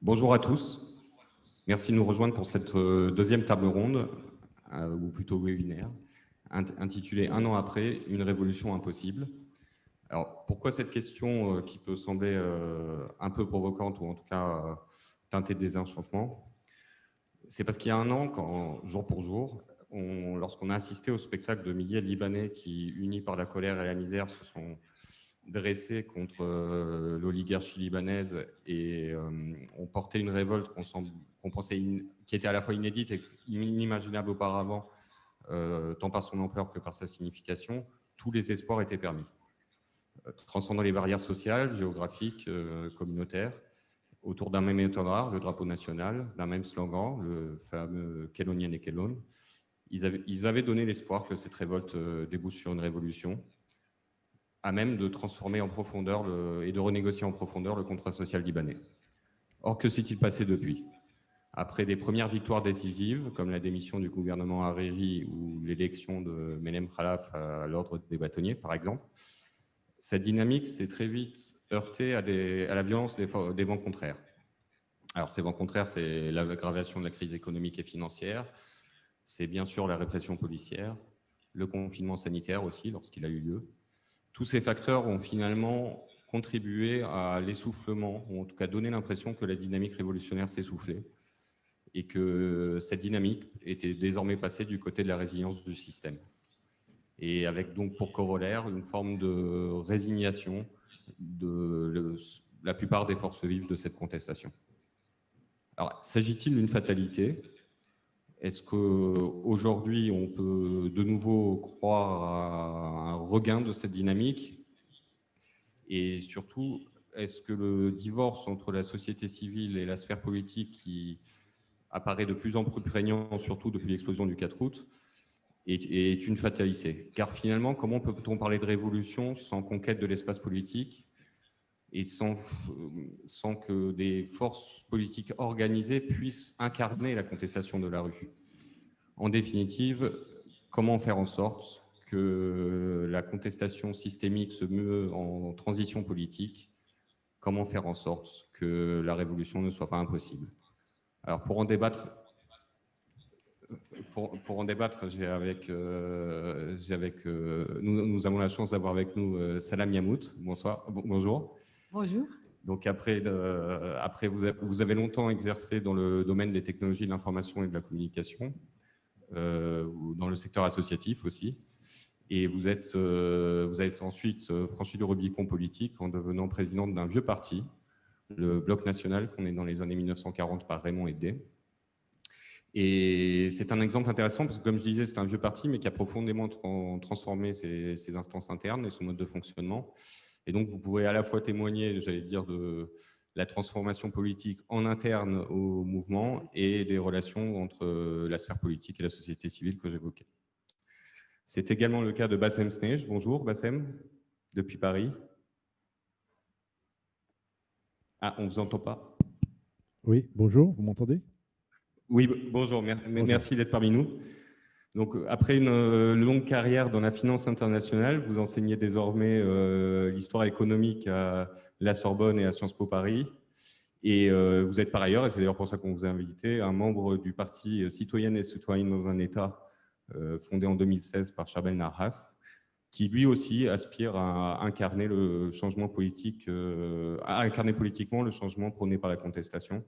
Bonjour à tous. Merci de nous rejoindre pour cette deuxième table ronde, ou plutôt webinaire, intitulée « Un an après, une révolution impossible ». Alors, pourquoi cette question qui peut sembler un peu provocante, ou en tout cas teintée de désenchantement? C'est parce qu'il y a un an, jour pour jour, lorsqu'on a assisté au spectacle de milliers de Libanais qui, unis par la colère et la misère, se sont dressés contre l'oligarchie libanaise et ont porté une révolte qu'on pensait qui était à la fois inédite et inimaginable auparavant, tant par son ampleur que par sa signification, tous les espoirs étaient permis. Transcendant les barrières sociales, géographiques, communautaires, autour d'un même étendard, le drapeau national, d'un même slogan, le fameux Kelonien et Kelon, ils avaient donné l'espoir que cette révolte débouche sur une révolution, à même de transformer en profondeur et de renégocier en profondeur le contrat social libanais. Or, que s'est-il passé depuis? Après des premières victoires décisives, comme la démission du gouvernement Hariri ou l'élection de Menem Khalaf à l'ordre des bâtonniers, par exemple, cette dynamique s'est très vite heurtée à la violence des vents contraires. Alors, ces vents contraires, c'est l'aggravation de la crise économique et financière, c'est bien sûr la répression policière, le confinement sanitaire aussi, lorsqu'il a eu lieu. Tous ces facteurs ont finalement contribué à l'essoufflement, ou en tout cas donné l'impression que la dynamique révolutionnaire s'essoufflait et que cette dynamique était désormais passée du côté de la résilience du système. Et avec donc pour corollaire une forme de résignation de la plupart des forces vives de cette contestation. Alors, s'agit-il d'une fatalité? Est-ce qu'aujourd'hui, on peut de nouveau croire à un regain de cette dynamique? Et surtout, est-ce que le divorce entre la société civile et la sphère politique, qui apparaît de plus en plus prégnant, surtout depuis l'explosion du 4 août, est une fatalité? Car finalement, comment peut-on parler de révolution sans conquête de l'espace politique et sans que des forces politiques organisées puissent incarner la contestation de la rue? En définitive, comment faire en sorte que la contestation systémique se meut en transition politique? Comment faire en sorte que la révolution ne soit pas impossible? Alors, pour en débattre, nous avons la chance d'avoir avec nous Salam Yamout. Bonjour. Bonjour. Donc après vous avez longtemps exercé dans le domaine des technologies de l'information et de la communication, dans le secteur associatif aussi. Et vous avez ensuite franchi le Rubicon politique en devenant présidente d'un vieux parti, le Bloc National, fondé dans les années 1940 par Raymond Eddet. Et c'est un exemple intéressant parce que, comme je disais, c'est un vieux parti, mais qui a profondément transformé ses instances internes et son mode de fonctionnement. Et donc, vous pouvez à la fois témoigner, j'allais dire, de la transformation politique en interne au mouvement et des relations entre la sphère politique et la société civile que j'évoquais. C'est également le cas de Bassem Snej. Bonjour Bassem, depuis Paris. Ah, on ne vous entend pas? Oui, bonjour, vous m'entendez? Oui, bonjour, merci d'être parmi nous. Donc, après une longue carrière dans la finance internationale, vous enseignez désormais l'histoire économique à la Sorbonne et à Sciences Po Paris. Et vous êtes par ailleurs, et c'est d'ailleurs pour ça qu'on vous a invité, un membre du parti Citoyennes et Citoyens dans un État, fondé en 2016 par Charbel Nahas, qui lui aussi aspire à incarner le changement politique, à incarner politiquement le changement prôné par la contestation.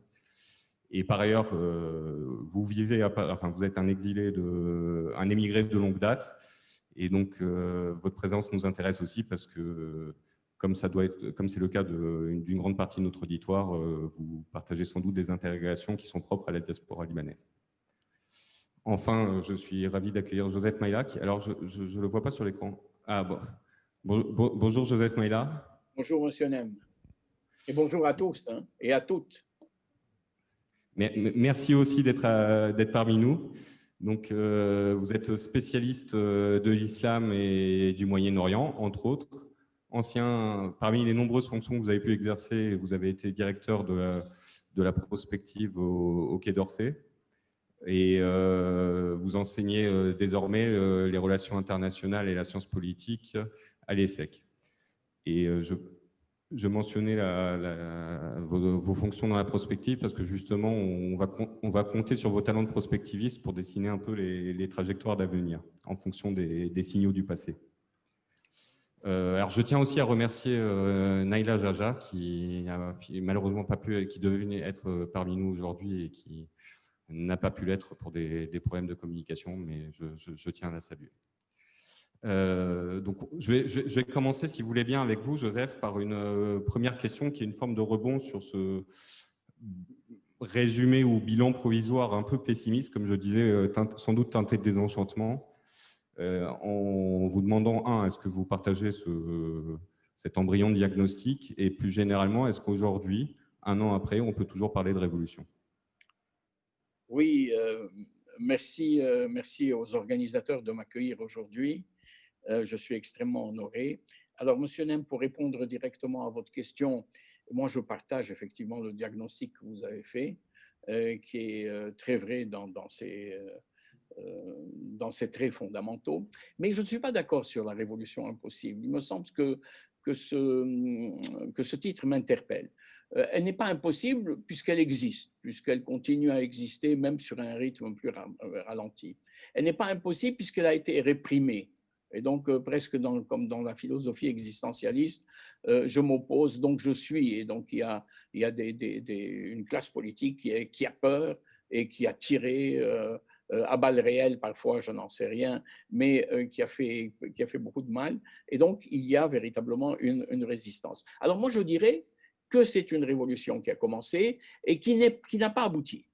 Et par ailleurs, vous êtes un exilé, un émigré de longue date, et donc votre présence nous intéresse aussi parce que, comme c'est le cas d'une grande partie de notre auditoire, vous partagez sans doute des interrogations qui sont propres à la diaspora libanaise. Enfin, je suis ravi d'accueillir Joseph Maïla. Alors, je ne le vois pas sur l'écran. Ah bon. Bonjour Joseph Maïla. Bonjour Monsieur Nem. Et bonjour à tous et à toutes. Merci aussi d'être parmi nous. Donc, vous êtes spécialiste de l'islam et du Moyen-Orient, entre autres. Parmi les nombreuses fonctions que vous avez pu exercer, vous avez été directeur de la prospective au Quai d'Orsay. Et vous enseignez désormais les relations internationales et la science politique à l'ESSEC. Et je mentionnais vos fonctions dans la prospective parce que justement, on va compter sur vos talents de prospectiviste pour dessiner un peu les trajectoires d'avenir en fonction des signaux du passé. Alors, je tiens aussi à remercier Naïla Jaja qui a malheureusement pas pu, qui devait être parmi nous aujourd'hui et qui n'a pas pu l'être pour des problèmes de communication, mais je tiens à la saluer. Donc, je vais commencer, si vous voulez bien, avec vous, Joseph, par une première question qui est une forme de rebond sur ce résumé ou bilan provisoire un peu pessimiste, comme je disais, sans doute teinté de désenchantement, en vous demandant, est-ce que vous partagez cet embryon de diagnostic, et plus généralement, est-ce qu'aujourd'hui, un an après, on peut toujours parler de révolution? Oui, merci aux organisateurs de m'accueillir aujourd'hui. Je suis extrêmement honoré. Alors, Monsieur Nem, pour répondre directement à votre question, moi, je partage effectivement le diagnostic que vous avez fait, qui est très vrai dans ses traits fondamentaux. Mais je ne suis pas d'accord sur la révolution impossible. Il me semble que ce titre m'interpelle. Elle n'est pas impossible puisqu'elle existe, puisqu'elle continue à exister même sur un rythme plus ralenti. Elle n'est pas impossible puisqu'elle a été réprimée. Et donc, presque comme dans la philosophie existentialiste, je m'oppose, donc je suis. Et donc, il y a une classe politique qui a peur et qui a tiré à balles réelles, parfois, je n'en sais rien, mais qui a fait beaucoup de mal. Et donc, il y a véritablement une résistance. Alors, moi, je dirais que c'est une révolution qui a commencé et qui n'a pas abouti.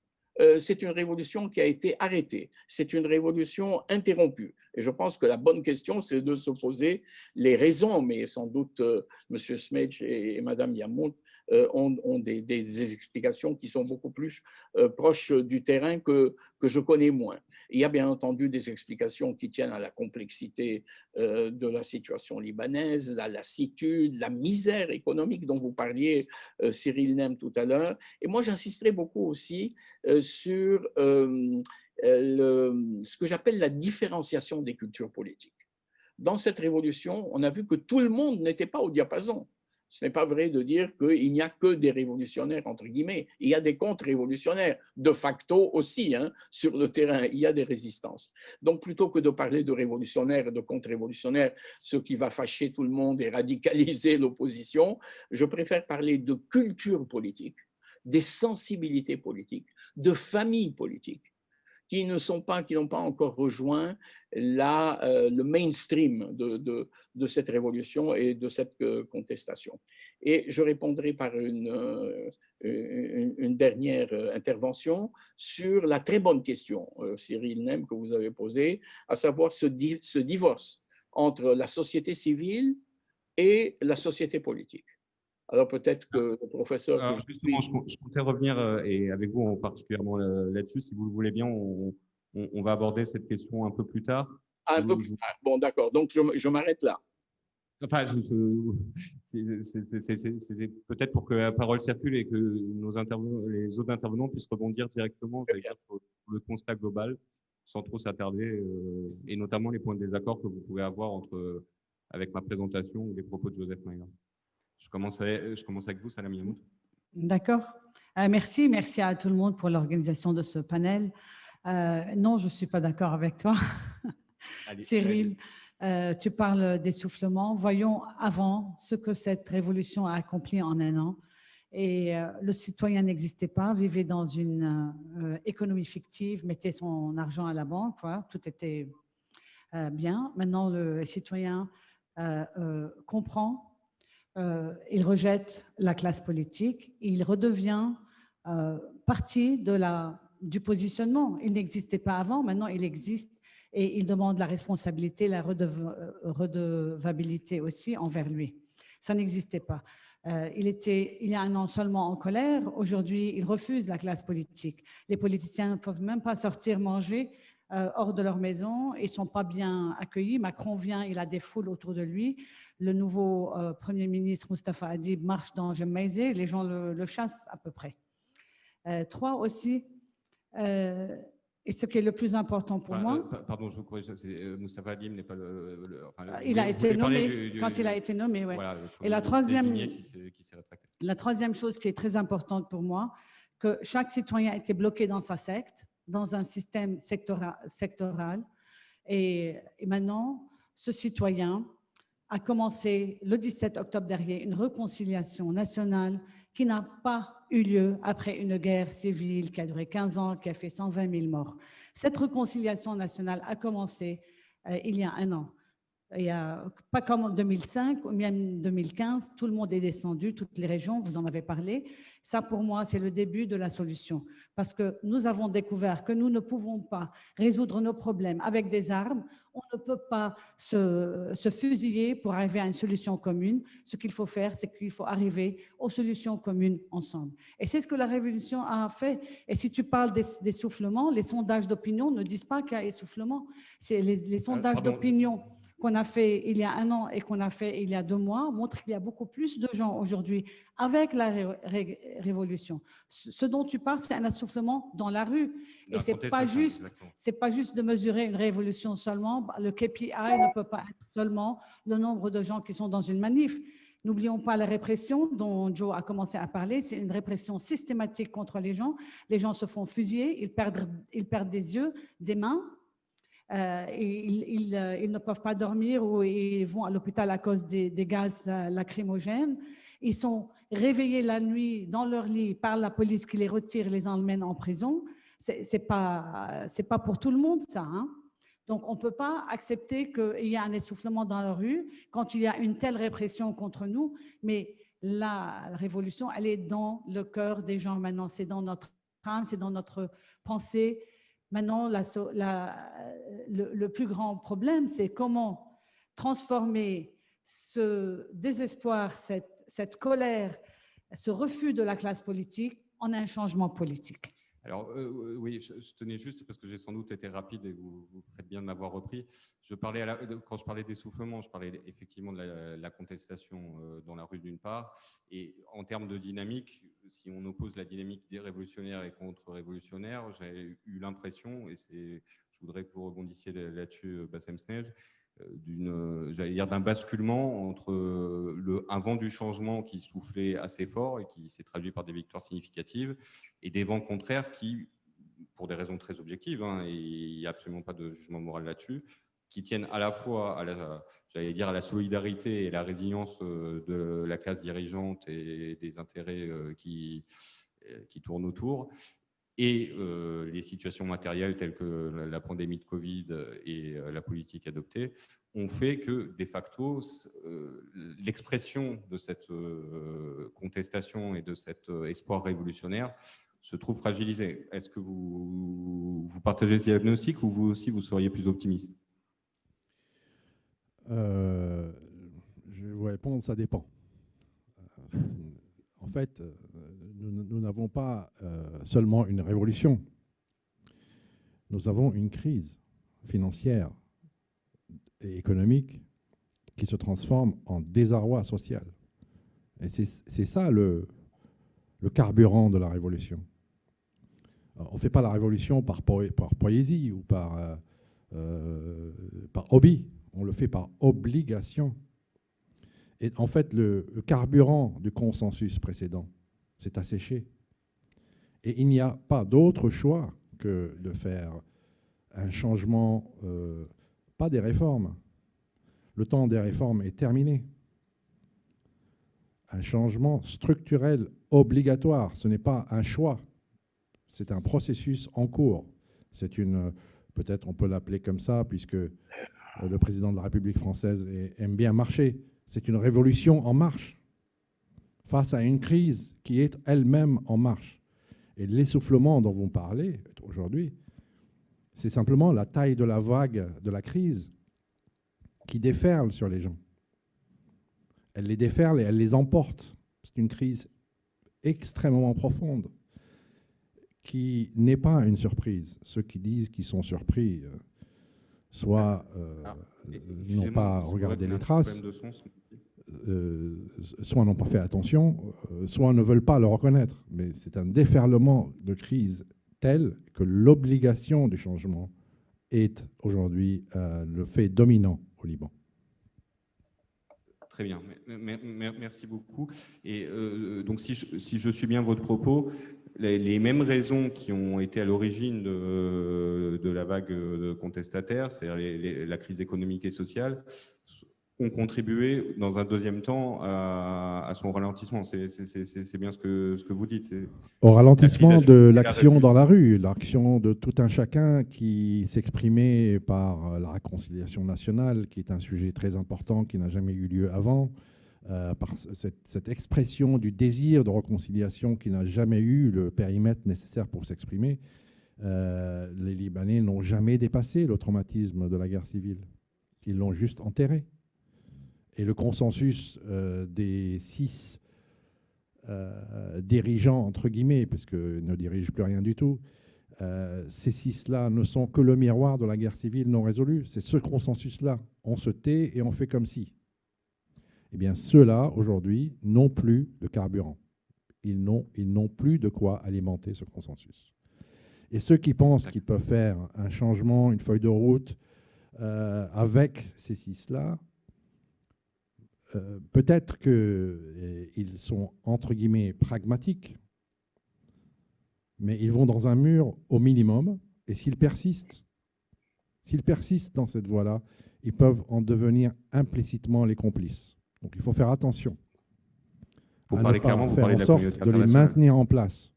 C'est une révolution qui a été arrêtée, c'est une révolution interrompue. Et je pense que la bonne question, c'est de se poser les raisons, mais sans doute M. Smedge et Mme Yamout ont des explications qui sont beaucoup plus proches du terrain que je connais moins. Il y a bien entendu des explications qui tiennent à la complexité de la situation libanaise, la lassitude, la misère économique dont vous parliez, Cyril Nem, tout à l'heure. Et moi, j'insisterai beaucoup aussi sur ce que j'appelle la différenciation des cultures politiques. Dans cette révolution, on a vu que tout le monde n'était pas au diapason. Ce n'est pas vrai de dire qu'il n'y a que des révolutionnaires, entre guillemets. Il y a des contre-révolutionnaires, de facto aussi, sur le terrain. Il y a des résistances. Donc, plutôt que de parler de révolutionnaires et de contre-révolutionnaires, ce qui va fâcher tout le monde et radicaliser l'opposition, je préfère parler de culture politique, des sensibilités politiques, de familles politiques qui n'ont pas encore rejoint le mainstream de cette révolution et de cette contestation. Et je répondrai par une dernière intervention sur la très bonne question, Cyril Nem, que vous avez posée, à savoir ce divorce entre la société civile et la société politique. Alors peut-être que le professeur... Alors, justement, je comptais revenir, et avec vous particulièrement là-dessus, si vous le voulez bien, on va aborder cette question un peu plus tard. Ah, un peu plus tard. Bon, d'accord. Donc, je m'arrête là. Enfin, c'était peut-être pour que la parole circule et que les autres intervenants puissent rebondir directement sur le constat global, sans trop s'attarder, et notamment les points de désaccord que vous pouvez avoir avec ma présentation ou les propos de Joseph Maillard. Je commence avec vous, Salam Yamout. D'accord. Merci à tout le monde pour l'organisation de ce panel. Non, je ne suis pas d'accord avec toi. Allez, Cyril, tu parles d'essoufflement. Voyons avant ce que cette révolution a accompli en un an. Et le citoyen n'existait pas, vivait dans une économie fictive, mettait son argent à la banque, quoi. Tout était bien. Maintenant, le citoyen comprend. Il rejette la classe politique, il redevient partie du positionnement. Il n'existait pas avant, maintenant il existe et il demande la responsabilité, la redevabilité aussi envers lui. Ça n'existait pas. Il y a un an seulement en colère, aujourd'hui il refuse la classe politique. Les politiciens ne peuvent même pas sortir manger hors de leur maison, ils ne sont pas bien accueillis. Macron vient, il a des foules autour de lui. Le nouveau Premier ministre, Moustapha Adib, marche dans Jemaïzé, les gens le chassent à peu près. Trois aussi, Et ce qui est le plus important pour moi… Pardon, je vous corrige, Moustapha Halim n'est pas il a été nommé, quand il a été nommé, oui. Voilà, et la la troisième chose qui est très importante pour moi, que chaque citoyen était bloqué dans sa secte, dans un système sectoral. Et maintenant, ce citoyen a commencé le 17 octobre dernier une réconciliation nationale qui n'a pas eu lieu après une guerre civile qui a duré 15 ans, qui a fait 120 000 morts. Cette réconciliation nationale a commencé il y a un an. Il y a, pas comme en 2005 ou même 2015, tout le monde est descendu, toutes les régions, vous en avez parlé. Ça, pour moi, c'est le début de la solution. Parce que nous avons découvert que nous ne pouvons pas résoudre nos problèmes avec des armes. On ne peut pas se fusiller pour arriver à une solution commune. Ce qu'il faut faire, c'est qu'il faut arriver aux solutions communes ensemble. Et c'est ce que la Révolution a fait. Et si tu parles d'essoufflement, les sondages d'opinion ne disent pas qu'il y a essoufflement. C'est les sondages d'opinion qu'on a fait il y a un an et qu'on a fait il y a 2 mois montre qu'il y a beaucoup plus de gens aujourd'hui avec la révolution. Ce dont tu parles, c'est un essoufflement dans la rue. Et c'est pas juste de mesurer une révolution seulement. Le KPI ne peut pas être seulement le nombre de gens qui sont dans une manif. N'oublions pas la répression dont Joe a commencé à parler. C'est une répression systématique contre les gens. Les gens se font fusiller, ils perdent des yeux, des mains. Ils ne peuvent pas dormir ou ils vont à l'hôpital à cause des gaz lacrymogènes. Ils sont réveillés la nuit dans leur lit par la police qui les retire et les emmène en prison. C'est pas pour tout le monde, ça. Hein. Donc, on ne peut pas accepter qu'il y ait un essoufflement dans la rue quand il y a une telle répression contre nous. Mais la révolution, elle est dans le cœur des gens maintenant. C'est dans notre âme, c'est dans notre pensée. Maintenant, le plus grand problème, c'est comment transformer ce désespoir, cette colère, ce refus de la classe politique en un changement politique. Alors, oui, je tenais juste, parce que j'ai sans doute été rapide et vous faites bien de m'avoir repris. Quand je parlais d'essoufflement, je parlais effectivement de la contestation dans la rue d'une part. Et en termes de dynamique, si on oppose la dynamique des révolutionnaires et contre-révolutionnaires, j'ai eu l'impression, et je voudrais que vous rebondissiez là-dessus, Bassem Snej, d'un basculement entre un vent du changement qui soufflait assez fort et qui s'est traduit par des victoires significatives, et des vents contraires qui, pour des raisons très objectives, hein, et il n'y a absolument pas de jugement moral là-dessus, qui tiennent à la fois à la solidarité et la résilience de la classe dirigeante et des intérêts qui tournent autour, et les situations matérielles telles que la pandémie de Covid et la politique adoptée ont fait que, de facto, l'expression de cette contestation et de cet espoir révolutionnaire se trouve fragilisée. Est-ce que vous partagez ce diagnostic ou vous aussi, vous seriez plus optimiste ? Je vais vous répondre, ça dépend. En fait, nous n'avons pas seulement une révolution. Nous avons une crise financière et économique qui se transforme en désarroi social. Et c'est ça le carburant de la révolution. On ne fait pas la révolution par poésie ou par hobby. On le fait par obligation. Et en fait, le carburant du consensus précédent s'est asséché. Et il n'y a pas d'autre choix que de faire un changement, pas des réformes. Le temps des réformes est terminé. Un changement structurel obligatoire, ce n'est pas un choix. C'est un processus en cours. Peut-être on peut l'appeler comme ça, puisque le président de la République française aime bien marcher. C'est une révolution en marche, face à une crise qui est elle-même en marche. Et l'essoufflement dont vous parlez aujourd'hui, c'est simplement la taille de la vague de la crise qui déferle sur les gens. Elle les déferle et elle les emporte. C'est une crise extrêmement profonde qui n'est pas une surprise. Ceux qui disent qu'ils sont surpris, soit n'ont pas regardé les traces, soit n'ont pas fait attention, soit ne veulent pas le reconnaître. Mais c'est un déferlement de crise telle que l'obligation du changement est aujourd'hui le fait dominant au Liban. Très bien, merci beaucoup. Et donc, si je suis bien votre propos, les mêmes raisons qui ont été à l'origine de la vague de contestataires, c'est-à-dire la crise économique et sociale, ont contribué dans un deuxième temps à son ralentissement. C'est bien ce que vous dites. Au ralentissement de l'action dans la rue, l'action de tout un chacun qui s'exprimait par la réconciliation nationale, qui est un sujet très important qui n'a jamais eu lieu avant, par cette expression du désir de réconciliation qui n'a jamais eu le périmètre nécessaire pour s'exprimer. Les Libanais n'ont jamais dépassé le traumatisme de la guerre civile. Ils l'ont juste enterré. Et le consensus des 6 dirigeants, entre guillemets, parce qu'ils ne dirigent plus rien du tout, ces 6-là ne sont que le miroir de la guerre civile non résolue. C'est ce consensus-là. On se tait et on fait comme si. Eh bien, ceux-là, aujourd'hui, n'ont plus de carburant. Ils n'ont plus de quoi alimenter ce consensus. Et ceux qui pensent qu'ils peuvent faire un changement, une feuille de route avec ces 6-là, peut-être qu'ils sont, entre guillemets, pragmatiques, mais ils vont dans un mur au minimum, et s'ils persistent dans cette voie-là, ils peuvent en devenir implicitement les complices. Donc il faut faire attention à ne pas faire en sorte de les maintenir en place.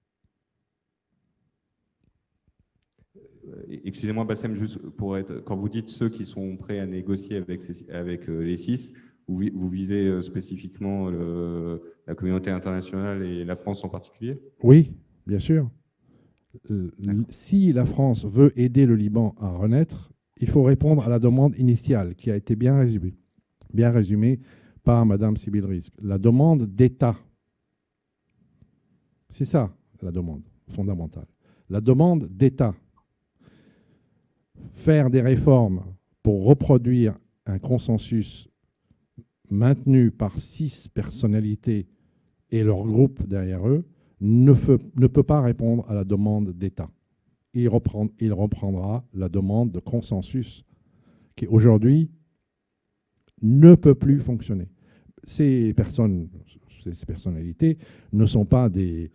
Excusez-moi, Bassem, juste quand vous dites ceux qui sont prêts à négocier avec les 6, vous visez spécifiquement la communauté internationale et la France en particulier? Oui, bien sûr. Si la France veut aider le Liban à renaître, il faut répondre à la demande initiale qui a été bien résumée par Mme Sybille Rizk. La demande d'État. C'est ça, la demande fondamentale. La demande d'État. Faire des réformes pour reproduire un consensus maintenu par 6 personnalités et leur groupe derrière eux ne peut pas répondre à la demande d'État. Il reprendra la demande de consensus qui aujourd'hui ne peut plus fonctionner. Ces personnalités ne sont pas des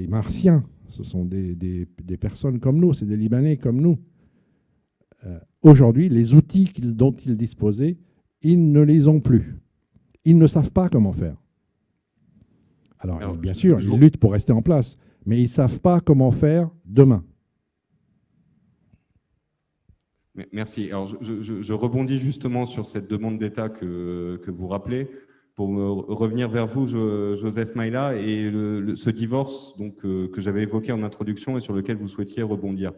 martiens, ce sont des personnes comme nous, c'est des Libanais comme nous. Aujourd'hui, les outils dont ils disposaient, ils ne les ont plus. Ils ne savent pas comment faire. Alors bien sûr, ils luttent pour rester en place, mais ils ne savent pas comment faire demain. Merci. Alors, je rebondis justement sur cette demande d'État que vous rappelez pour revenir vers vous, Joseph Maïla, et ce divorce donc, que j'avais évoqué en introduction et sur lequel vous souhaitiez rebondir.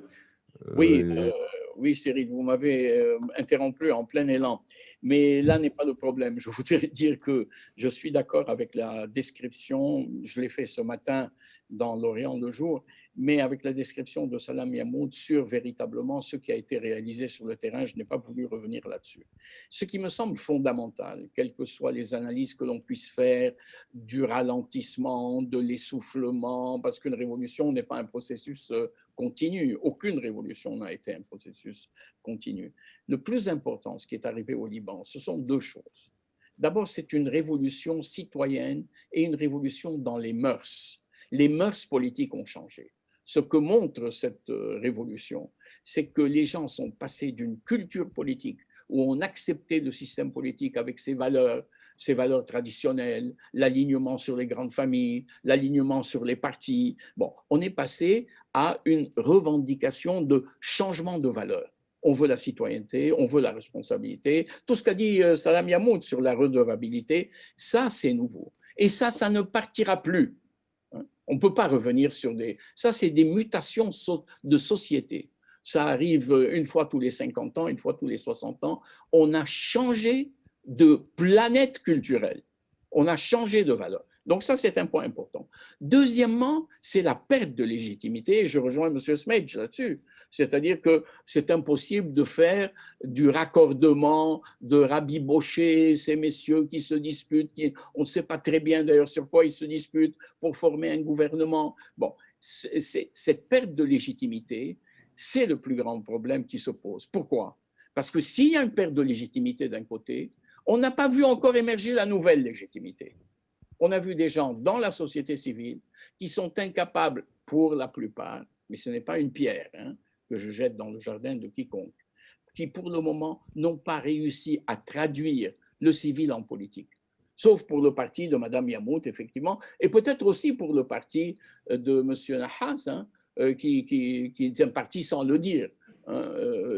Oui, Cyril, vous m'avez interrompu en plein élan, mais là n'est pas le problème. Je voudrais dire que je suis d'accord avec la description, je l'ai fait ce matin dans l'Orient le jour, mais avec la description de Salam Mahmoud sur véritablement ce qui a été réalisé sur le terrain, je n'ai pas voulu revenir là-dessus. Ce qui me semble fondamental, quelles que soient les analyses que l'on puisse faire du ralentissement, de l'essoufflement, parce qu'une révolution n'est pas un processus continu. Aucune révolution n'a été un processus continu. Le plus important, ce qui est arrivé au Liban, ce sont 2 choses. D'abord, c'est une révolution citoyenne et une révolution dans les mœurs. Les mœurs politiques ont changé. Ce que montre cette révolution, c'est que les gens sont passés d'une culture politique où on acceptait le système politique avec ses valeurs traditionnelles, l'alignement sur les grandes familles, l'alignement sur les partis. Bon, on est passé à une revendication de changement de valeurs. On veut la citoyenneté, on veut la responsabilité. Tout ce qu'a dit Salam Mahmoud sur la redevabilité, ça, c'est nouveau. Et ça ne partira plus. On ne peut pas revenir sur des... Ça, c'est des mutations de société. Ça arrive une fois tous les 50 ans, une fois tous les 60 ans. On a changé de planète culturelle. On a changé de valeur. Donc ça, c'est un point important. Deuxièmement, c'est la perte de légitimité. Et je rejoins M. Smedge là-dessus. C'est-à-dire que c'est impossible de faire du raccordement, de rabibocher ces messieurs qui se disputent. On ne sait pas très bien d'ailleurs sur quoi ils se disputent pour former un gouvernement. Bon, cette perte de légitimité, c'est le plus grand problème qui se pose. Pourquoi? Parce que s'il y a une perte de légitimité d'un côté, on n'a pas vu encore émerger la nouvelle légitimité. On a vu des gens dans la société civile qui sont incapables, pour la plupart, mais ce n'est pas une pierre que je jette dans le jardin de quiconque, qui pour le moment n'ont pas réussi à traduire le civil en politique. Sauf pour le parti de Mme Yamout, effectivement, et peut-être aussi pour le parti de M. Nahas, qui est un parti sans le dire.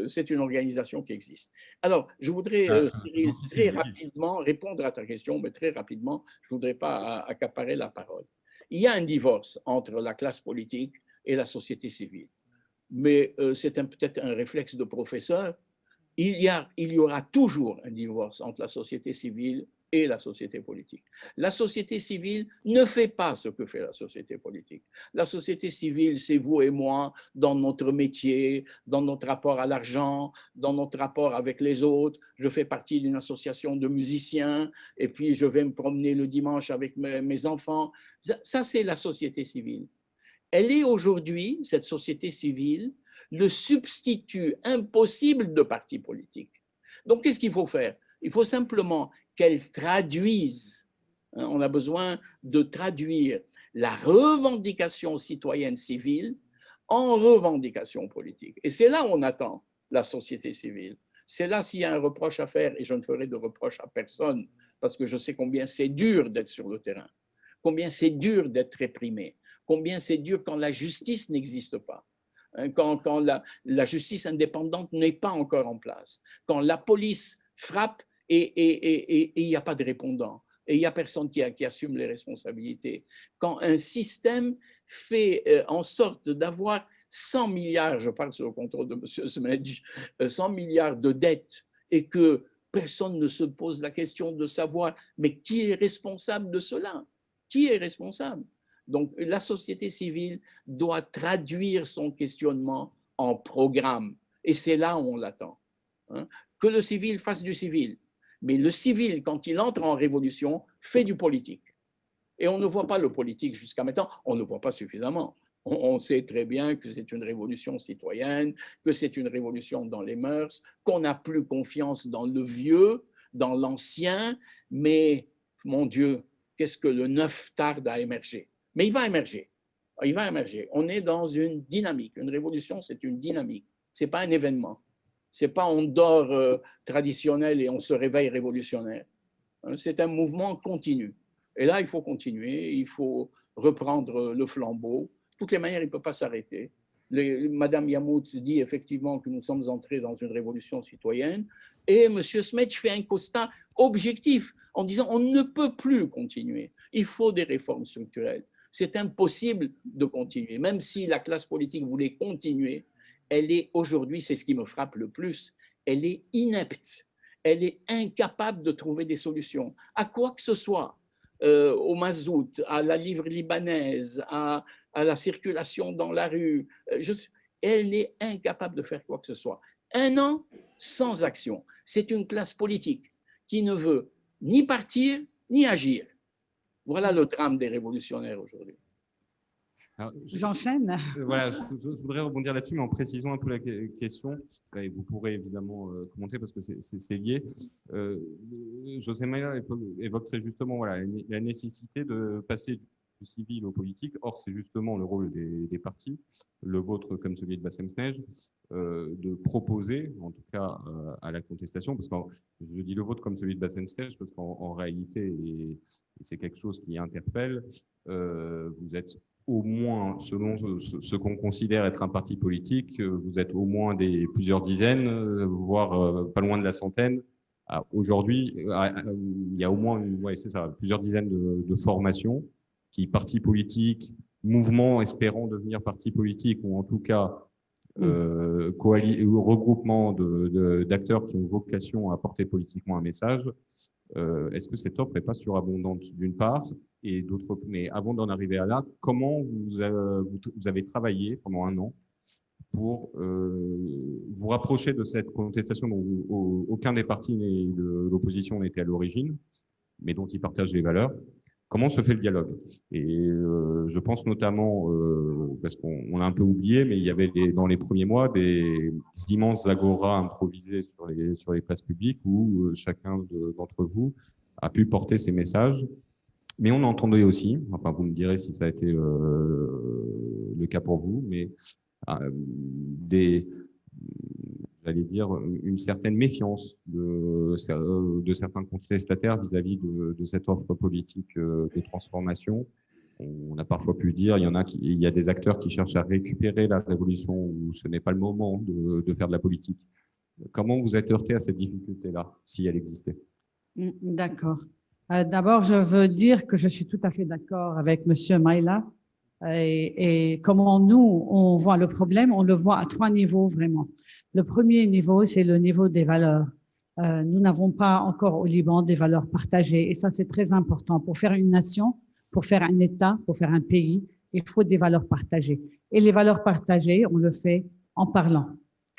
C'est une organisation qui existe. Alors, je voudrais, Cyril, très rapidement répondre à ta question, mais très rapidement, je ne voudrais pas accaparer la parole. Il y a un divorce entre la classe politique et la société civile, mais c'est peut-être un réflexe de professeur. Il y aura toujours un divorce entre la société civile et la société politique. La société civile ne fait pas ce que fait la société politique. La société civile, c'est vous et moi dans notre métier, dans notre rapport à l'argent, dans notre rapport avec les autres. Je fais partie d'une association de musiciens et puis je vais me promener le dimanche avec mes enfants. Ça, c'est la société civile. Elle est aujourd'hui, cette société civile, le substitut impossible de partis politiques. Donc, qu'est-ce qu'il faut faire? Il faut simplement qu'elle traduise. On a besoin de traduire la revendication citoyenne civile en revendication politique. Et c'est là où on attend la société civile. C'est là s'il y a un reproche à faire, et je ne ferai de reproche à personne, parce que je sais combien c'est dur d'être sur le terrain, combien c'est dur d'être réprimé, combien c'est dur quand la justice n'existe pas, quand la justice indépendante n'est pas encore en place, quand la police frappe et il n'y a pas de répondant, et il n'y a personne qui assume les responsabilités. Quand un système fait en sorte d'avoir 100 milliards, je parle sous le contrôle de M. Smedj, 100 milliards de dettes, et que personne ne se pose la question de savoir, mais qui est responsable de cela? Qui est responsable? Donc, la société civile doit traduire son questionnement en programme, et c'est là où on l'attend. Que le civil fasse du civil. Mais le civil, quand il entre en révolution, fait du politique. Et on ne voit pas le politique jusqu'à maintenant, on ne voit pas suffisamment. On sait très bien que c'est une révolution citoyenne, que c'est une révolution dans les mœurs, qu'on n'a plus confiance dans le vieux, dans l'ancien, mais mon Dieu, qu'est-ce que le neuf tarde à émerger. Mais il va émerger. Il va émerger. On est dans une dynamique. Une révolution, c'est une dynamique. Ce n'est pas un événement. Ce n'est pas on dort traditionnel et on se réveille révolutionnaire. C'est un mouvement continu. Et là, il faut continuer, il faut reprendre le flambeau. De toutes les manières, il ne peut pas s'arrêter. Madame Yamout dit effectivement que nous sommes entrés dans une révolution citoyenne et M. Smedj fait un constat objectif en disant on ne peut plus continuer. Il faut des réformes structurelles. C'est impossible de continuer. Même si la classe politique voulait continuer, elle est aujourd'hui, c'est ce qui me frappe le plus, elle est inepte, elle est incapable de trouver des solutions à quoi que ce soit, au mazout, à la livre libanaise, à la circulation dans la rue. Elle est incapable de faire quoi que ce soit. Un an sans action. C'est une classe politique qui ne veut ni partir ni agir. Voilà le drame des révolutionnaires aujourd'hui. J'enchaîne. Voilà, je voudrais rebondir là-dessus, mais en précisant un peu la question, et vous pourrez évidemment commenter parce que c'est lié. José Maria évoque très justement voilà, la nécessité de passer du civil au politique. Or, c'est justement le rôle des partis, le vôtre comme celui de Bassem Snedj, de proposer, en tout cas à la contestation, parce que je dis le vôtre comme celui de Bassem Snedj, parce qu'en réalité, et c'est quelque chose qui interpelle, vous êtes au moins, selon ce qu'on considère être un parti politique, vous êtes au moins plusieurs dizaines, voire pas loin de la centaine. Aujourd'hui, il y a au moins c'est ça, plusieurs dizaines de formations qui, partis politiques, mouvements espérant devenir partis politiques, ou en tout cas regroupement d'acteurs qui ont vocation à porter politiquement un message. Est-ce que cette offre n'est pas surabondante d'une part, et d'autre, mais avant d'en arriver à là, comment vous avez travaillé pendant un an pour vous rapprocher de cette contestation dont aucun des partis de l'opposition n'était à l'origine, mais dont ils partagent les valeurs, Comment se fait le dialogue? Et je pense notamment, parce qu'on l'a un peu oublié, mais il y avait dans les premiers mois des immenses agoras improvisées sur les places publiques où chacun d'entre vous a pu porter ses messages. Mais on entendait aussi, enfin vous me direz si ça a été le cas pour vous, mais j'allais dire, une certaine méfiance de certains contestataires vis-à-vis de cette offre politique de transformation. On a parfois pu dire, il y a des acteurs qui cherchent à récupérer la révolution où ce n'est pas le moment de faire de la politique. Comment vous êtes heurté à cette difficulté-là, si elle existait? D'accord. D'abord, je veux dire que je suis tout à fait d'accord avec M. Maïla. Et comment nous, on voit le problème, on le voit à 3 niveaux vraiment. Le premier niveau, c'est le niveau des valeurs. Nous n'avons pas encore au Liban des valeurs partagées. Et ça, c'est très important. Pour faire une nation, pour faire un État, pour faire un pays, il faut des valeurs partagées. Et les valeurs partagées, on le fait en parlant.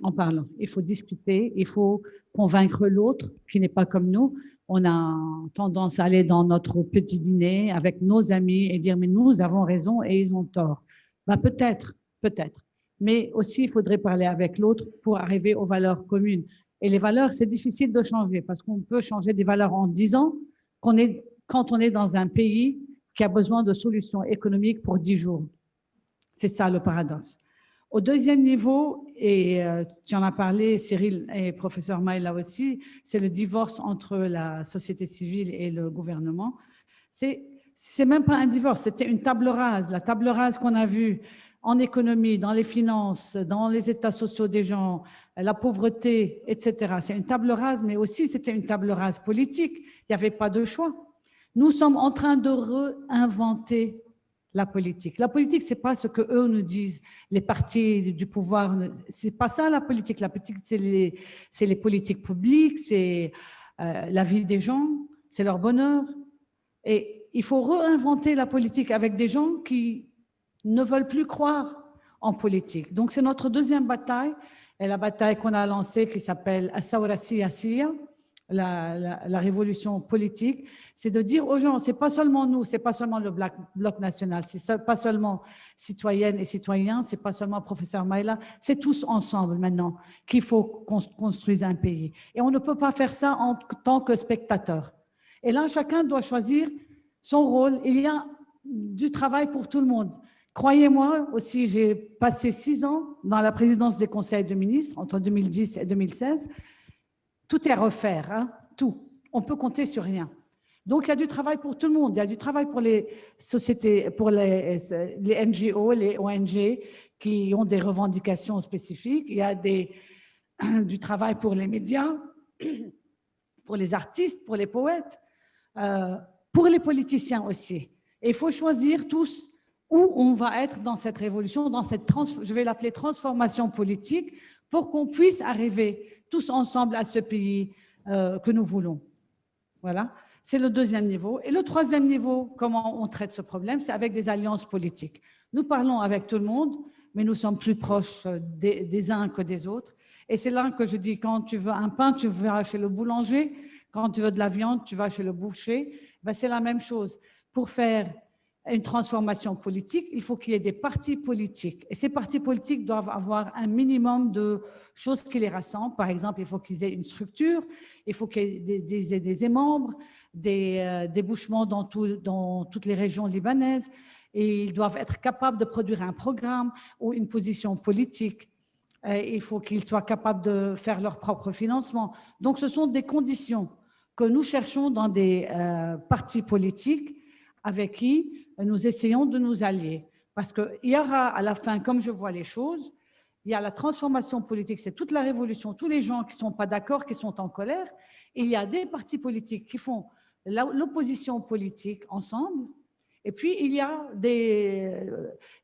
En parlant. Il faut discuter, il faut convaincre l'autre qui n'est pas comme nous. On a tendance à aller dans notre petit dîner avec nos amis et dire « mais nous avons raison et ils ont tort ». Ben, peut-être. Mais aussi, il faudrait parler avec l'autre pour arriver aux valeurs communes. Et les valeurs, c'est difficile de changer parce qu'on peut changer des valeurs en 10 ans quand on est dans un pays qui a besoin de solutions économiques pour 10 jours. C'est ça le paradoxe. Au deuxième niveau, et tu en as parlé, Cyril et professeur Maïla aussi, c'est le divorce entre la société civile et le gouvernement. C'est même pas un divorce, c'était une table rase. La table rase qu'on a vue en économie, dans les finances, dans les états sociaux des gens, la pauvreté, etc. C'est une table rase, mais aussi c'était une table rase politique. Il n'y avait pas de choix. Nous sommes en train de réinventer la politique. La politique, c'est pas ce que eux nous disent, les partis du pouvoir. C'est pas ça la politique. La politique, c'est les politiques publiques, c'est la vie des gens, c'est leur bonheur. Et il faut réinventer la politique avec des gens qui ne veulent plus croire en politique. Donc, c'est notre deuxième bataille, et la bataille qu'on a lancée qui s'appelle As-Sawra Siyasiya, la révolution politique, c'est de dire aux gens, c'est pas seulement nous, c'est pas seulement le bloc national, c'est pas seulement citoyennes et citoyens, c'est pas seulement professeur Maïla, c'est tous ensemble maintenant qu'il faut qu'on construise un pays. Et on ne peut pas faire ça en tant que spectateur. Et là, chacun doit choisir son rôle. Il y a du travail pour tout le monde. Croyez-moi aussi, j'ai passé 6 ans dans la présidence des conseils de ministres entre 2010 et 2016. Tout est à refaire, hein, tout. On peut compter sur rien. Donc, il y a du travail pour tout le monde. Il y a du travail pour les sociétés, pour les NGO, les ONG qui ont des revendications spécifiques. Il y a du travail pour les médias, pour les artistes, pour les poètes, pour les politiciens aussi. Et il faut choisir tous où on va être dans cette révolution, dans cette, je vais l'appeler transformation politique, pour qu'on puisse arriver tous ensemble à ce pays que nous voulons. Voilà, c'est le deuxième niveau. Et le troisième niveau, comment on traite ce problème, c'est avec des alliances politiques. Nous parlons avec tout le monde, mais nous sommes plus proches des uns que des autres. Et c'est là que je dis, quand tu veux un pain, tu vas chez le boulanger. Quand tu veux de la viande, tu vas chez le boucher. Ben, c'est la même chose. Pour faire une transformation politique, il faut qu'il y ait des partis politiques. Et ces partis politiques doivent avoir un minimum de choses qui les rassemblent. Par exemple, il faut qu'ils aient une structure, il faut qu'il y ait des membres, des débouchements dans toutes les régions libanaises. Et ils doivent être capables de produire un programme ou une position politique. Il faut qu'ils soient capables de faire leur propre financement. Donc, ce sont des conditions que nous cherchons dans des partis politiques avec qui nous essayons de nous allier. Parce qu'il y aura à la fin, comme je vois les choses, il y a la transformation politique, c'est toute la révolution, tous les gens qui ne sont pas d'accord, qui sont en colère. Et il y a des partis politiques qui font l'opposition politique ensemble. Et puis, il y a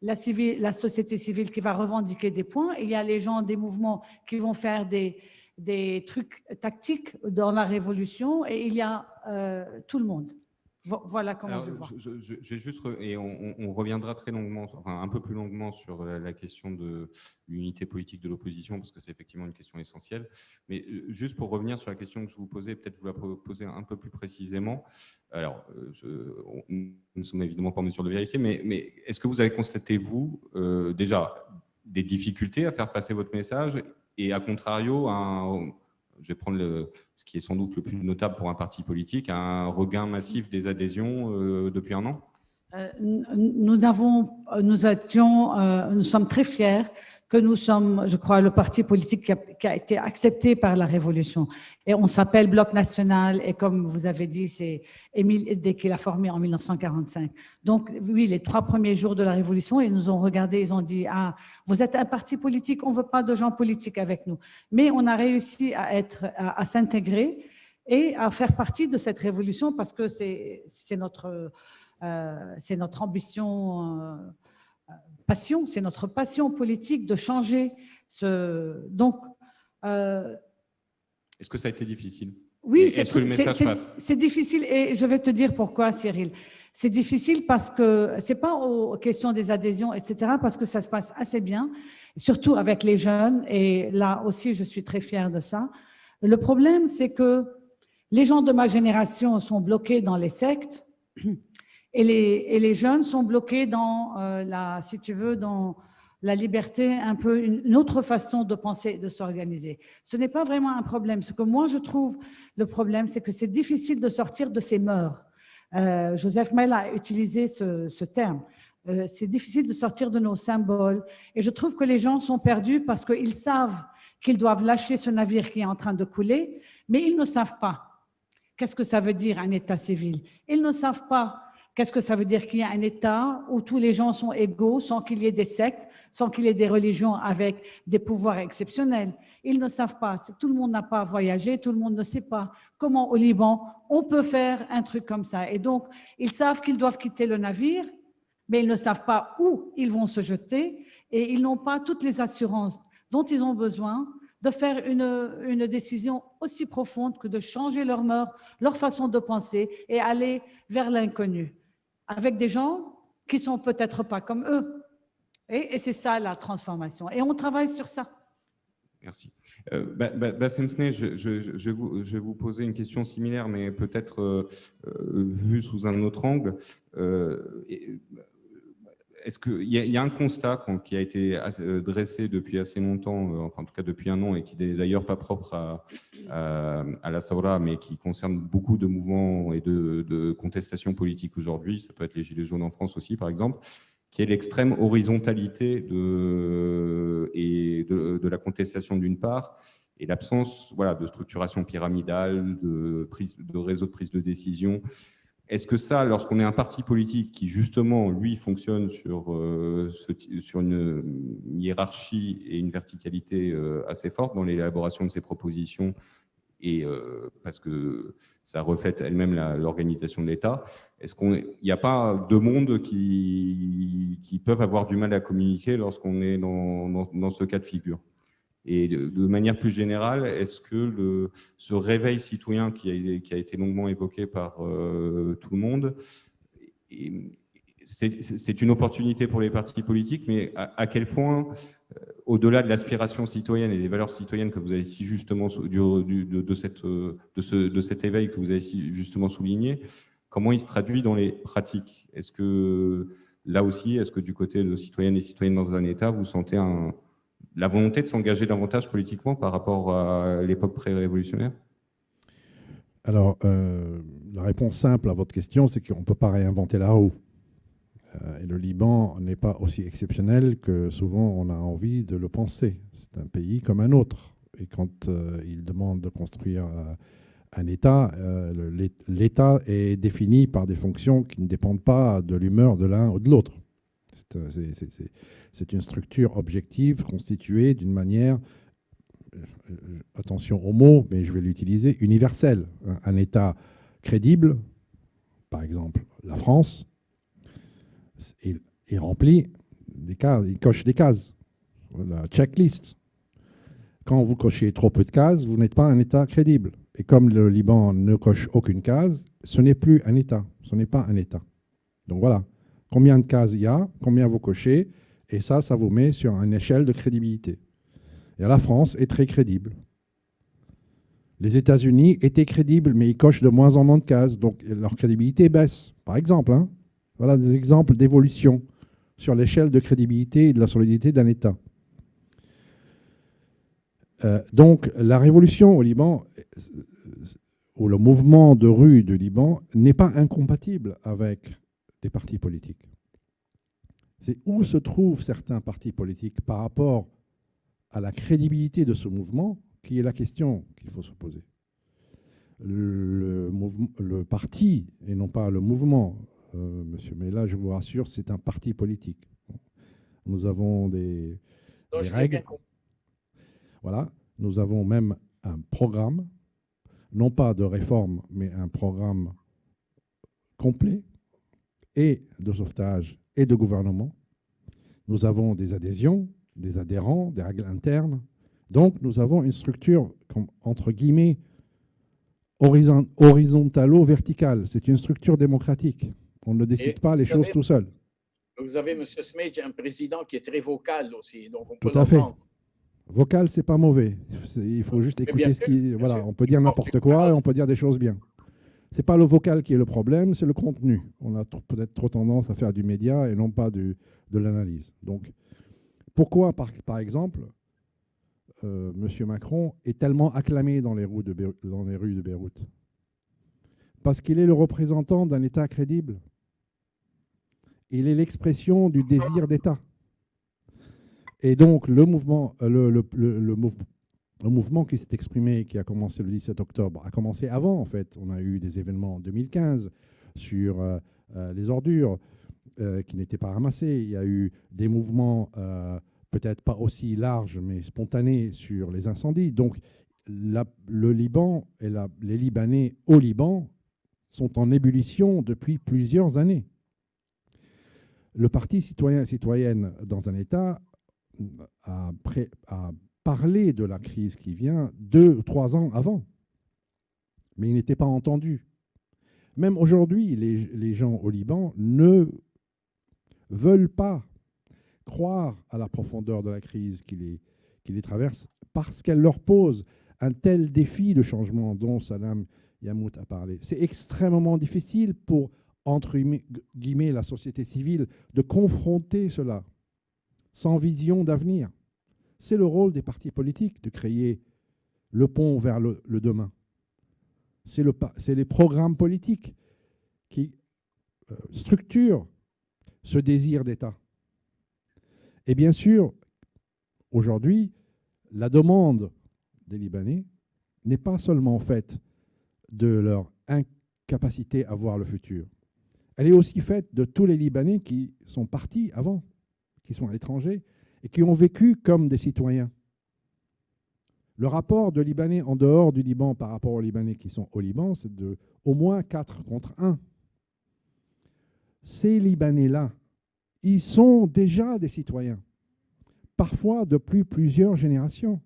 la société civile qui va revendiquer des points. Il y a les gens des mouvements qui vont faire des trucs tactiques dans la révolution. Et il y a tout le monde. Voilà comment Alors, je vois. je vais juste, et on reviendra très longuement, enfin un peu plus longuement sur la question de l'unité politique de l'opposition, parce que c'est effectivement une question essentielle. Mais juste pour revenir sur la question que je vous posais, peut-être vous la poser un peu plus précisément. Alors, nous ne sommes évidemment pas en mesure de vérifier, mais est-ce que vous avez constaté, vous, déjà, des difficultés à faire passer votre message, et à contrario, je vais prendre ce qui est sans doute le plus notable pour un parti politique, un regain massif des adhésions depuis un an? Nous sommes très fiers que nous sommes, je crois, le parti politique qui a été accepté par la Révolution. Et on s'appelle Bloc National, et comme vous avez dit, c'est Émile Eddé qui l'a formé en 1945. Donc, oui, les 3 premiers jours de la Révolution, ils nous ont regardés, ils ont dit « Ah, vous êtes un parti politique, on ne veut pas de gens politiques avec nous. » Mais on a réussi à s'intégrer et à faire partie de cette révolution parce que c'est notre ambition, passion, c'est notre passion politique de changer. Donc, est-ce que ça a été difficile? Oui, est-ce que le message passe? C'est difficile, et je vais te dire pourquoi, Cyril. C'est difficile parce que c'est pas aux questions des adhésions, etc., parce que ça se passe assez bien, surtout avec les jeunes, et là aussi, je suis très fière de ça. Le problème, c'est que les gens de ma génération sont bloqués dans les sectes, et les jeunes sont bloqués dans si tu veux, dans la liberté, un peu une autre façon de penser, de s'organiser. Ce n'est pas vraiment un problème. Ce que moi, je trouve le problème, c'est que c'est difficile de sortir de ces mœurs. Joseph Mail a utilisé ce terme. C'est difficile de sortir de nos symboles. Et je trouve que les gens sont perdus parce qu'ils savent qu'ils doivent lâcher ce navire qui est en train de couler, mais ils ne savent pas. Qu'est-ce que ça veut dire un État civil? Ils ne savent pas. Qu'est-ce que ça veut dire qu'il y a un État où tous les gens sont égaux sans qu'il y ait des sectes, sans qu'il y ait des religions avec des pouvoirs exceptionnels? Ils ne savent pas. Tout le monde n'a pas voyagé, tout le monde ne sait pas comment au Liban on peut faire un truc comme ça. Et donc, ils savent qu'ils doivent quitter le navire, mais ils ne savent pas où ils vont se jeter et ils n'ont pas toutes les assurances dont ils ont besoin de faire une décision aussi profonde que de changer leur mœurs, leur façon de penser et aller vers l'inconnu, avec des gens qui ne sont peut-être pas comme eux. Et c'est ça la transformation. Et on travaille sur ça. Merci. Bassem Sneh, je vais vous poser une question similaire, mais peut-être vue sous un autre angle. Est-ce qu'il y a un constat qui a été dressé depuis assez longtemps, enfin en tout cas depuis un an, et qui n'est d'ailleurs pas propre à la Sawra, mais qui concerne beaucoup de mouvements et de contestations politiques aujourd'hui, ça peut être les Gilets jaunes en France aussi par exemple, qui est l'extrême horizontalité de la contestation d'une part, et l'absence de structuration pyramidale, de réseau de prise de décision. Est-ce que ça, lorsqu'on est un parti politique qui, justement, lui, fonctionne sur une hiérarchie et une verticalité assez forte dans l'élaboration de ses propositions, et parce que ça reflète elle-même l'organisation de l'État, est-ce qu'il n'y a pas deux mondes qui peuvent avoir du mal à communiquer lorsqu'on est dans ce cas de figure? Et de manière plus générale, est-ce que ce réveil citoyen qui a été longuement évoqué par tout le monde, c'est une opportunité pour les partis politiques, mais à quel point, au-delà de l'aspiration citoyenne et des valeurs citoyennes que vous avez si justement, de cet éveil que vous avez si justement souligné, comment il se traduit dans les pratiques? Est-ce que là aussi, est-ce que du côté de citoyennes et citoyennes dans un État, vous sentez la volonté de s'engager davantage politiquement par rapport à l'époque pré-révolutionnaire? Alors, la réponse simple à votre question, c'est qu'on ne peut pas réinventer la roue. Et le Liban n'est pas aussi exceptionnel que souvent on a envie de le penser. C'est un pays comme un autre. Et quand il demande de construire un État, l'État est défini par des fonctions qui ne dépendent pas de l'humeur de l'un ou de l'autre. C'est une structure objective constituée d'une manière, attention au mot, mais je vais l'utiliser, universelle. Un État crédible, par exemple la France, il remplit des cases, il coche des cases, la checklist. Quand vous cochez trop peu de cases, vous n'êtes pas un État crédible. et comme le Liban ne coche aucune case, ce n'est plus un État, ce n'est pas un État. Donc voilà, combien de cases il y a, combien vous cochez, et ça vous met sur une échelle de crédibilité. Et la France est très crédible. Les États-Unis étaient crédibles, mais ils cochent de moins en moins de cases, donc leur crédibilité baisse, par exemple. Hein. Voilà des exemples d'évolution sur l'échelle de crédibilité et de la solidité d'un État. Donc la révolution au Liban, ou le mouvement de rue du Liban, n'est pas incompatible avec des partis politiques. C'est où se trouvent certains partis politiques par rapport à la crédibilité de ce mouvement qui est la question qu'il faut se poser. Le parti, et non pas le mouvement, monsieur, mais là, je vous rassure, c'est un parti politique. Nous avons des règles. Voilà. Nous avons même un programme, non pas de réforme, mais un programme complet et de sauvetage et de gouvernement. Nous avons des adhésions, des adhérents, des règles internes. Donc, nous avons une structure, entre guillemets, horizontalo-verticale. C'est une structure démocratique. On ne décide pas les choses tout seul. Vous avez, M. Smedj, un président qui est très vocal aussi. Donc on peut tout à fait. Vocal, c'est pas mauvais. Il faut juste écouter ce qui... Voilà, on peut dire n'importe quoi et on peut dire des choses bien. Ce n'est pas le vocal qui est le problème, c'est le contenu. On a peut-être trop tendance à faire du média et non pas de l'analyse. Donc, pourquoi, par exemple, M. Macron est tellement acclamé dans les rues de Beyrouth? Parce qu'il est le représentant d'un État crédible. Il est l'expression du désir d'État. Et donc, le mouvement qui s'est exprimé, qui a commencé le 17 octobre, a commencé avant, en fait. On a eu des événements en 2015 sur les ordures qui n'étaient pas ramassées. Il y a eu des mouvements peut-être pas aussi larges, mais spontanés sur les incendies. Donc, le Liban et les Libanais au Liban sont en ébullition depuis plusieurs années. Le Parti citoyen et citoyenne dans un État a parlé de la crise qui vient 2 ou 3 ans avant, mais il n'était pas entendu. Même aujourd'hui, les gens au Liban ne veulent pas croire à la profondeur de la crise qui les traverse parce qu'elle leur pose un tel défi de changement dont Salam Yamout a parlé. C'est extrêmement difficile pour, entre guillemets, la société civile de confronter cela sans vision d'avenir. C'est le rôle des partis politiques de créer le pont vers le demain. C'est les programmes politiques qui structurent ce désir d'État. Et bien sûr, aujourd'hui, la demande des Libanais n'est pas seulement faite de leur incapacité à voir le futur. Elle est aussi faite de tous les Libanais qui sont partis avant, qui sont à l'étranger et qui ont vécu comme des citoyens. Le rapport de Libanais en dehors du Liban par rapport aux Libanais qui sont au Liban, c'est de au moins 4 contre 1. Ces Libanais-là, ils sont déjà des citoyens, parfois depuis plusieurs générations.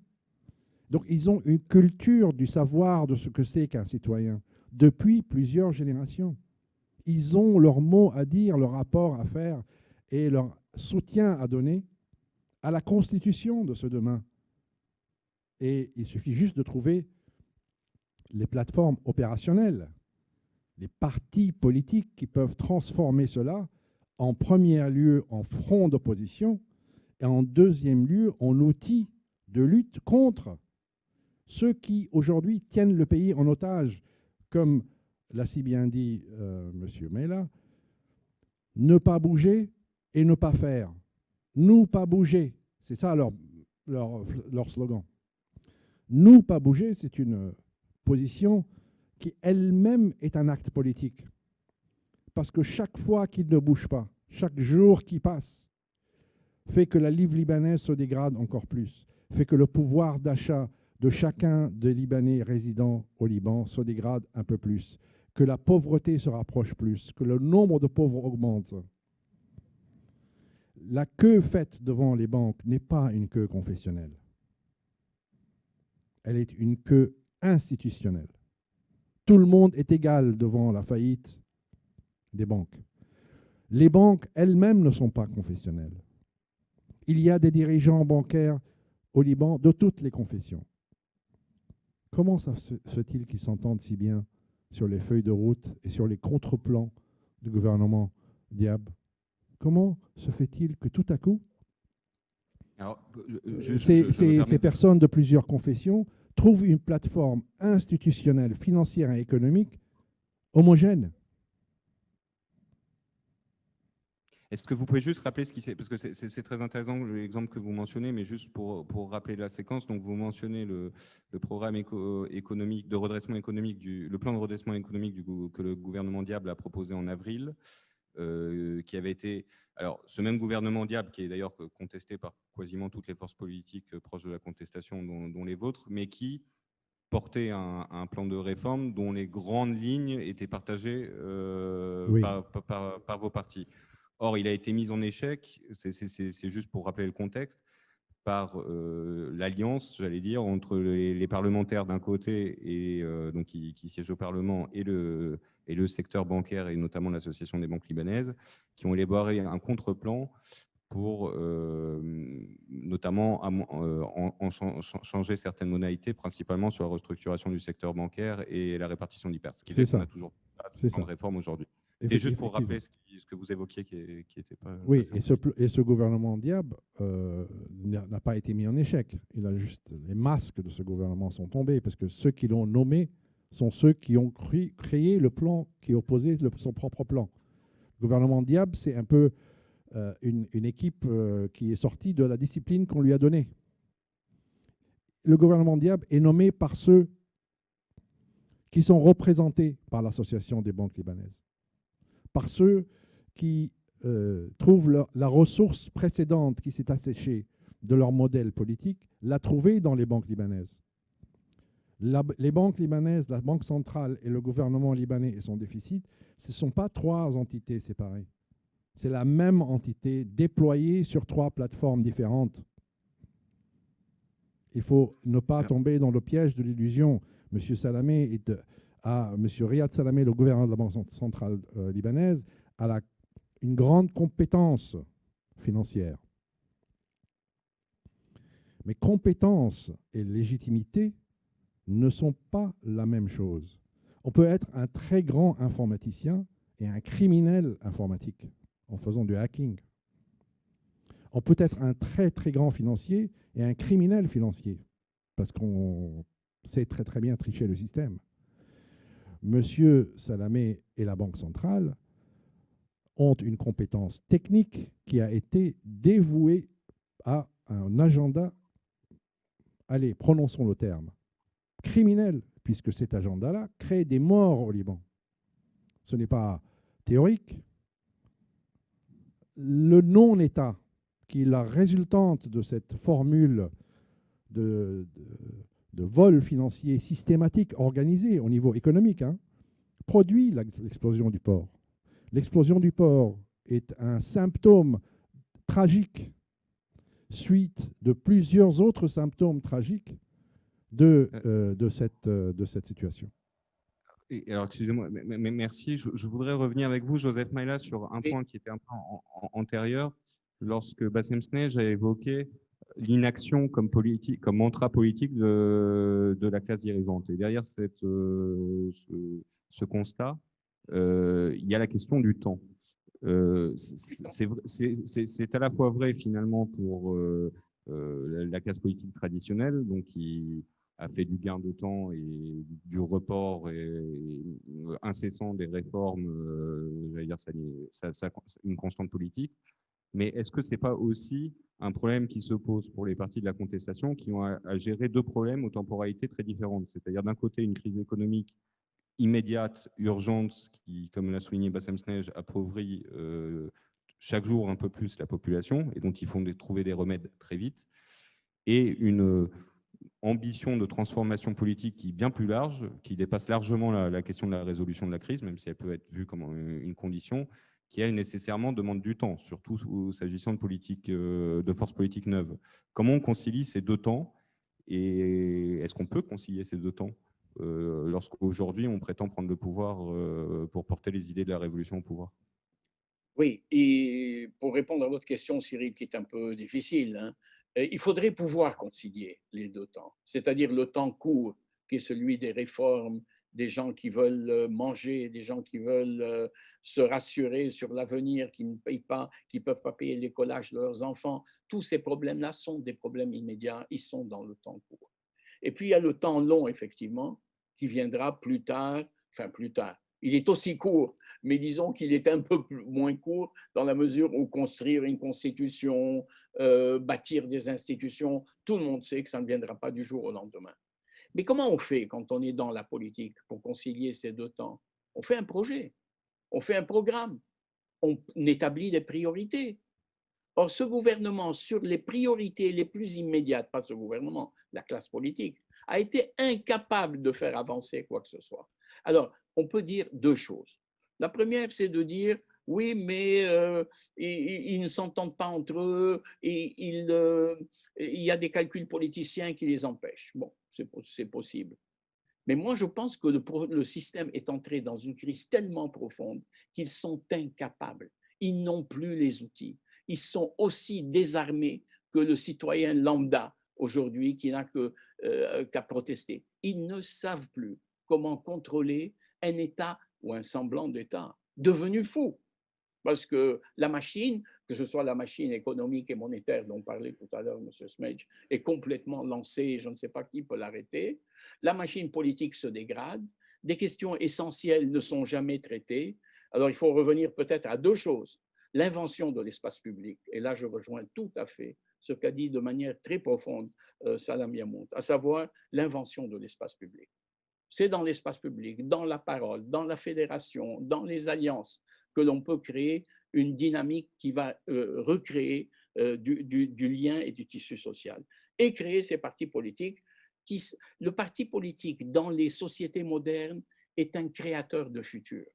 Donc, ils ont une culture du savoir de ce que c'est qu'un citoyen depuis plusieurs générations. Ils ont leur mot à dire, leur rapport à faire et leur soutien à donner à la constitution de ce demain. Et il suffit juste de trouver les plateformes opérationnelles, les partis politiques qui peuvent transformer cela en premier lieu en front d'opposition et en deuxième lieu en outil de lutte contre ceux qui aujourd'hui tiennent le pays en otage, comme l'a si bien dit M. Mela, ne pas bouger et ne pas faire. Nous pas bouger, c'est ça leur slogan. Nous pas bouger, c'est une position qui elle-même est un acte politique. Parce que chaque fois qu'ils ne bougent pas, chaque jour qui passe, fait que la livre libanaise se dégrade encore plus, fait que le pouvoir d'achat de chacun des Libanais résidant au Liban se dégrade un peu plus, que la pauvreté se rapproche plus, que le nombre de pauvres augmente. La queue faite devant les banques n'est pas une queue confessionnelle. Elle est une queue institutionnelle. tout le monde est égal devant la faillite des banques. Les banques elles-mêmes ne sont pas confessionnelles. Il y a des dirigeants bancaires au Liban de toutes les confessions. Comment ça se fait-il qu'ils s'entendent si bien sur les feuilles de route et sur les contre-plans du gouvernement Diab? Comment se fait-il que tout à coup, ces personnes de plusieurs confessions trouvent une plateforme institutionnelle, financière et économique homogène? Est-ce que vous pouvez juste rappeler ce qui s'est... Parce que c'est très intéressant l'exemple que vous mentionnez, mais juste pour rappeler la séquence. Donc, vous mentionnez le programme économique de redressement économique, le plan de redressement économique que le gouvernement Diab a proposé en avril, qui avait été... Alors, ce même gouvernement Diab, qui est d'ailleurs contesté par quasiment toutes les forces politiques proches de la contestation, dont les vôtres, mais qui portait un plan de réforme dont les grandes lignes étaient partagées Oui. par vos partis. Or, il a été mis en échec, c'est juste pour rappeler le contexte, par l'alliance, j'allais dire, entre les parlementaires d'un côté et donc qui siègent au Parlement et le secteur bancaire et notamment l'association des banques libanaises, qui ont élaboré un contre-plan pour notamment changer certaines modalités, principalement sur la restructuration du secteur bancaire et la répartition d'hyper. Ce qui fait qu'on a toujours pas de réforme aujourd'hui. C'est juste pour rappeler ce que vous évoquiez qui n'était pas... Oui, et ce gouvernement Diab n'a pas été mis en échec. Les masques de ce gouvernement sont tombés parce que ceux qui l'ont nommé sont ceux qui ont créé le plan qui opposait son propre plan. Le gouvernement Diab, c'est un peu une équipe qui est sortie de la discipline qu'on lui a donnée. Le gouvernement Diab est nommé par ceux qui sont représentés par l'Association des banques libanaises, par ceux qui trouvent la ressource précédente qui s'est asséchée de leur modèle politique, la trouver dans les banques libanaises. Les banques libanaises, la Banque centrale et le gouvernement libanais et son déficit, ce ne sont pas trois entités séparées. C'est la même entité déployée sur trois plateformes différentes. Il faut ne pas tomber dans le piège de l'illusion. M. Salamé M. Riyad Salamé, le gouverneur de la Banque centrale libanaise, a une grande compétence financière. Mais compétence et légitimité ne sont pas la même chose. On peut être un très grand informaticien et un criminel informatique en faisant du hacking. On peut être un très très grand financier et un criminel financier parce qu'on sait très très bien tricher le système. Monsieur Salamé et la Banque centrale ont une compétence technique qui a été dévouée à un agenda, allez, prononçons le terme, criminel, puisque cet agenda-là crée des morts au Liban. Ce n'est pas théorique. Le non-État, qui est la résultante de cette formule de vol financier systématique organisé au niveau économique, produit l'explosion du port. L'explosion du port est un symptôme tragique, suite de plusieurs autres symptômes tragiques de cette situation. Et alors, excusez-moi, mais merci. Je voudrais revenir avec vous, Joseph Maïla, sur un point qui était un peu antérieur, lorsque Bassem Snej a évoqué l'inaction comme mantra politique de la classe dirigeante. Et derrière ce constat, il y a la question du temps. C'est à la fois vrai finalement pour la classe politique traditionnelle, donc qui a fait du gain de temps et du report incessant des réformes, j'allais dire, une constante politique. Mais est-ce que ce n'est pas aussi un problème qui se pose pour les partis de la contestation qui ont à gérer deux problèmes aux temporalités très différentes? C'est-à-dire d'un côté une crise économique immédiate, urgente, qui, comme l'a souligné Bassem Snej, appauvrit chaque jour un peu plus la population et dont il faut trouver des remèdes très vite, et une ambition de transformation politique qui est bien plus large, qui dépasse largement la question de la résolution de la crise, même si elle peut être vue comme une condition, qui, elle, nécessairement demande du temps, surtout s'agissant de forces politiques neuves. Comment on concilie ces deux temps et est-ce qu'on peut concilier ces deux temps? lorsqu'aujourd'hui on prétend prendre le pouvoir pour porter les idées de la révolution au pouvoir? Oui, et pour répondre à votre question, Cyril, qui est un peu difficile, hein, il faudrait pouvoir concilier les deux temps, c'est-à-dire le temps court, qui est celui des réformes, des gens qui veulent manger, des gens qui veulent se rassurer sur l'avenir, qui ne payent pas, qui ne peuvent pas payer l'écolage de leurs enfants. Tous ces problèmes-là sont des problèmes immédiats, ils sont dans le temps court. Et puis il y a le temps long, effectivement, qui viendra plus tard, enfin plus tard. Il est aussi court, mais disons qu'il est un peu moins court dans la mesure où construire une constitution, bâtir des institutions, tout le monde sait que ça ne viendra pas du jour au lendemain. Mais comment on fait quand on est dans la politique pour concilier ces deux temps? On fait un projet, on fait un programme, on établit des priorités. Or, ce gouvernement, sur les priorités les plus immédiates, pas ce gouvernement, la classe politique, a été incapable de faire avancer quoi que ce soit. Alors, on peut dire deux choses. La première, c'est de dire, oui, mais ils ne s'entendent pas entre eux, et il y a des calculs politiciens qui les empêchent. Bon, c'est possible. Mais moi, je pense que le système est entré dans une crise tellement profonde qu'ils sont incapables. Ils n'ont plus les outils. Ils sont aussi désarmés que le citoyen lambda aujourd'hui qui n'a qu'à protester. Ils ne savent plus comment contrôler un État ou un semblant d'État devenu fou. Parce que la machine, que ce soit la machine économique et monétaire dont parlait tout à l'heure M. Smedge, est complètement lancée et je ne sais pas qui peut l'arrêter. La machine politique se dégrade. Des questions essentielles ne sont jamais traitées. Alors il faut revenir peut-être à deux choses. L'invention de l'espace public, et là je rejoins tout à fait ce qu'a dit de manière très profonde Salam Yamout, à savoir l'invention de l'espace public. C'est dans l'espace public, dans la parole, dans la fédération, dans les alliances que l'on peut créer une dynamique qui va recréer du lien et du tissu social. Et créer ces partis politiques. Le parti politique dans les sociétés modernes est un créateur de futur.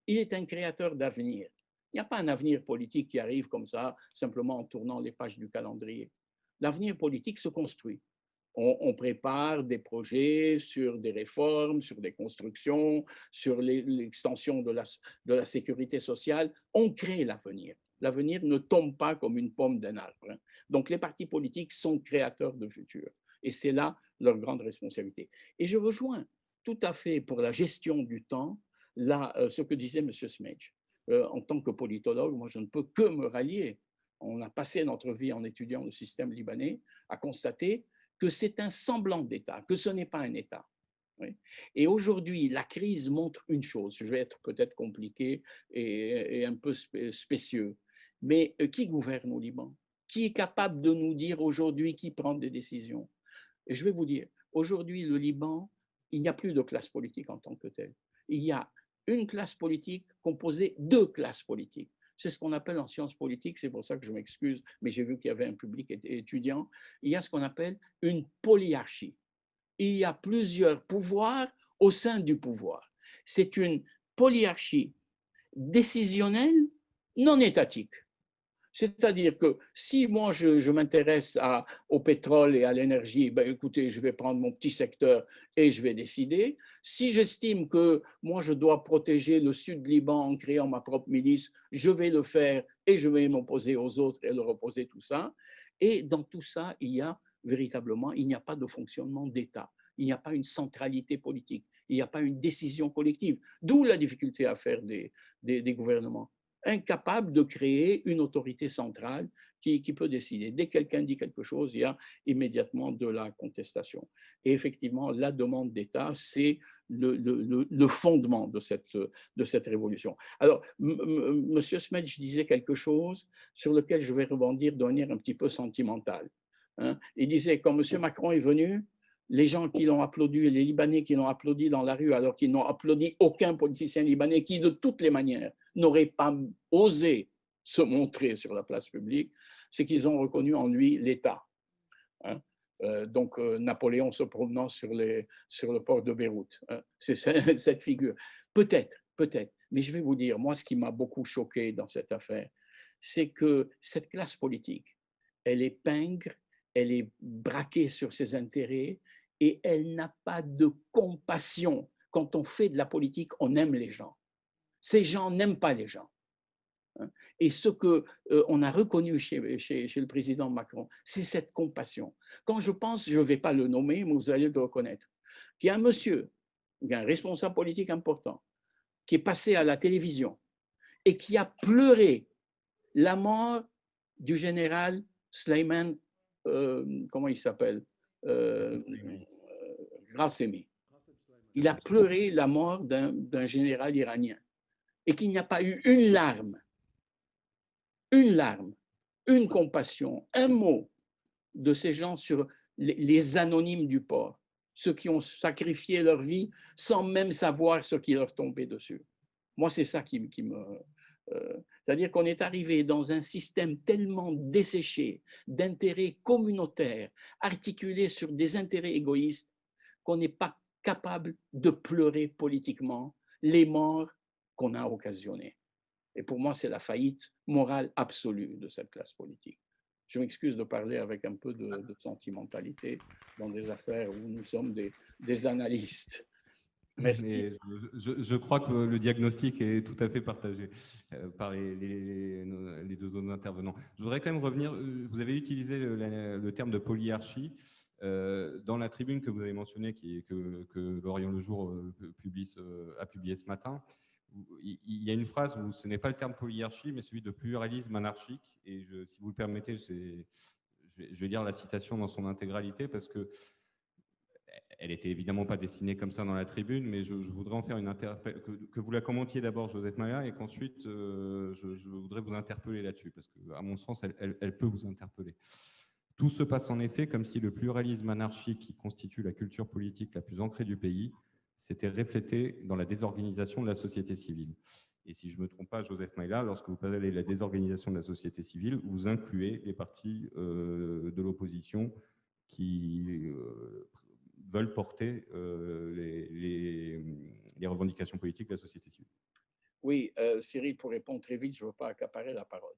Il est un créateur d'avenir. Il n'y a pas un avenir politique qui arrive comme ça, simplement en tournant les pages du calendrier. L'avenir politique se construit. On prépare des projets sur des réformes, sur des constructions, sur l'extension de la sécurité sociale. On crée l'avenir. L'avenir ne tombe pas comme une pomme d'un arbre. Donc les partis politiques sont créateurs de futur. Et c'est là leur grande responsabilité. Et je rejoins tout à fait pour la gestion du temps ce que disait M. Smedge. En tant que politologue, moi je ne peux que me rallier. On a passé notre vie en étudiant le système libanais à constater que c'est un semblant d'État, que ce n'est pas un État. Oui. Et aujourd'hui, la crise montre une chose, je vais être peut-être compliqué et un peu spécieux, mais qui gouverne au Liban? Qui est capable de nous dire aujourd'hui qui prend des décisions? Et je vais vous dire, aujourd'hui, le Liban, il n'y a plus de classe politique en tant que telle. Il y a une classe politique composée de classes politiques. C'est ce qu'on appelle en sciences politiques, c'est pour ça que je m'excuse, mais j'ai vu qu'il y avait un public étudiant. Il y a ce qu'on appelle une polyarchie. Il y a plusieurs pouvoirs au sein du pouvoir. C'est une polyarchie décisionnelle non étatique. C'est-à-dire que si moi je m'intéresse au pétrole et à l'énergie, ben écoutez, je vais prendre mon petit secteur et je vais décider. Si j'estime que moi je dois protéger le sud Liban en créant ma propre milice, je vais le faire et je vais m'opposer aux autres et leur opposer tout ça. Et dans tout ça, il y a véritablement, il n'y a pas de fonctionnement d'État. Il n'y a pas une centralité politique. Il n'y a pas une décision collective. D'où la difficulté à faire des gouvernements. Incapable de créer une autorité centrale qui peut décider. Dès que quelqu'un dit quelque chose, il y a immédiatement de la contestation. Et effectivement, la demande d'État, c'est le fondement de cette révolution. Alors, M. Smedge disait quelque chose sur lequel je vais rebondir de manière un petit peu sentimentale. Hein. Il disait, quand M. Macron est venu, les gens qui l'ont applaudi, les Libanais qui l'ont applaudi dans la rue, alors qu'ils n'ont applaudi aucun politicien libanais qui, de toutes les manières, n'aurait pas osé se montrer sur la place publique, c'est qu'ils ont reconnu en lui l'État. Hein. Donc, Napoléon se promenant sur le port de Beyrouth. Hein. C'est cette figure. Peut-être. Mais je vais vous dire, moi, ce qui m'a beaucoup choqué dans cette affaire, c'est que cette classe politique, elle est pingre, elle est braquée sur ses intérêts, et elle n'a pas de compassion. Quand on fait de la politique, on aime les gens. Ces gens n'aiment pas les gens. Et ce qu'on a reconnu chez le président Macron, c'est cette compassion. Quand je pense, je ne vais pas le nommer, mais vous allez le reconnaître, qu'il y a un monsieur, il y a un responsable politique important, qui est passé à la télévision et qui a pleuré la mort du général Sleiman, comment il s'appelle, Grassemi. Il a pleuré la mort d'un général iranien et qu'il n'y a pas eu une larme, une compassion, un mot de ces gens sur les anonymes du port, ceux qui ont sacrifié leur vie sans même savoir ce qui leur tombait dessus. Moi, c'est ça qui me... c'est-à-dire qu'on est arrivé dans un système tellement desséché d'intérêts communautaires, articulés sur des intérêts égoïstes, qu'on n'est pas capable de pleurer politiquement les morts qu'on a occasionnés. Et pour moi, c'est la faillite morale absolue de cette classe politique. Je m'excuse de parler avec un peu de sentimentalité dans des affaires où nous sommes des analystes. Merci. Mais je crois que le diagnostic est tout à fait partagé par les deux autres intervenants. Je voudrais quand même revenir, vous avez utilisé le terme de polyarchie. Dans la tribune que vous avez mentionnée, que L'Orient le Jour a publié ce matin, il y a une phrase où ce n'est pas le terme polyarchie, mais celui de pluralisme anarchique. Et si vous le permettez, je vais lire la citation dans son intégralité, parce que elle n'était évidemment pas dessinée comme ça dans la tribune, mais je voudrais en faire une que vous la commentiez d'abord, Joseph Mailla, et qu'ensuite, je voudrais vous interpeller là-dessus, parce qu'à mon sens, elle peut vous interpeller. Tout se passe en effet comme si le pluralisme anarchique qui constitue la culture politique la plus ancrée du pays s'était reflété dans la désorganisation de la société civile. Et si je ne me trompe pas, Joseph Mailla, lorsque vous parlez de la désorganisation de la société civile, vous incluez les partis de l'opposition qui veulent porter les revendications politiques de la société civile. Oui, Cyril, pour répondre très vite, je ne veux pas accaparer la parole.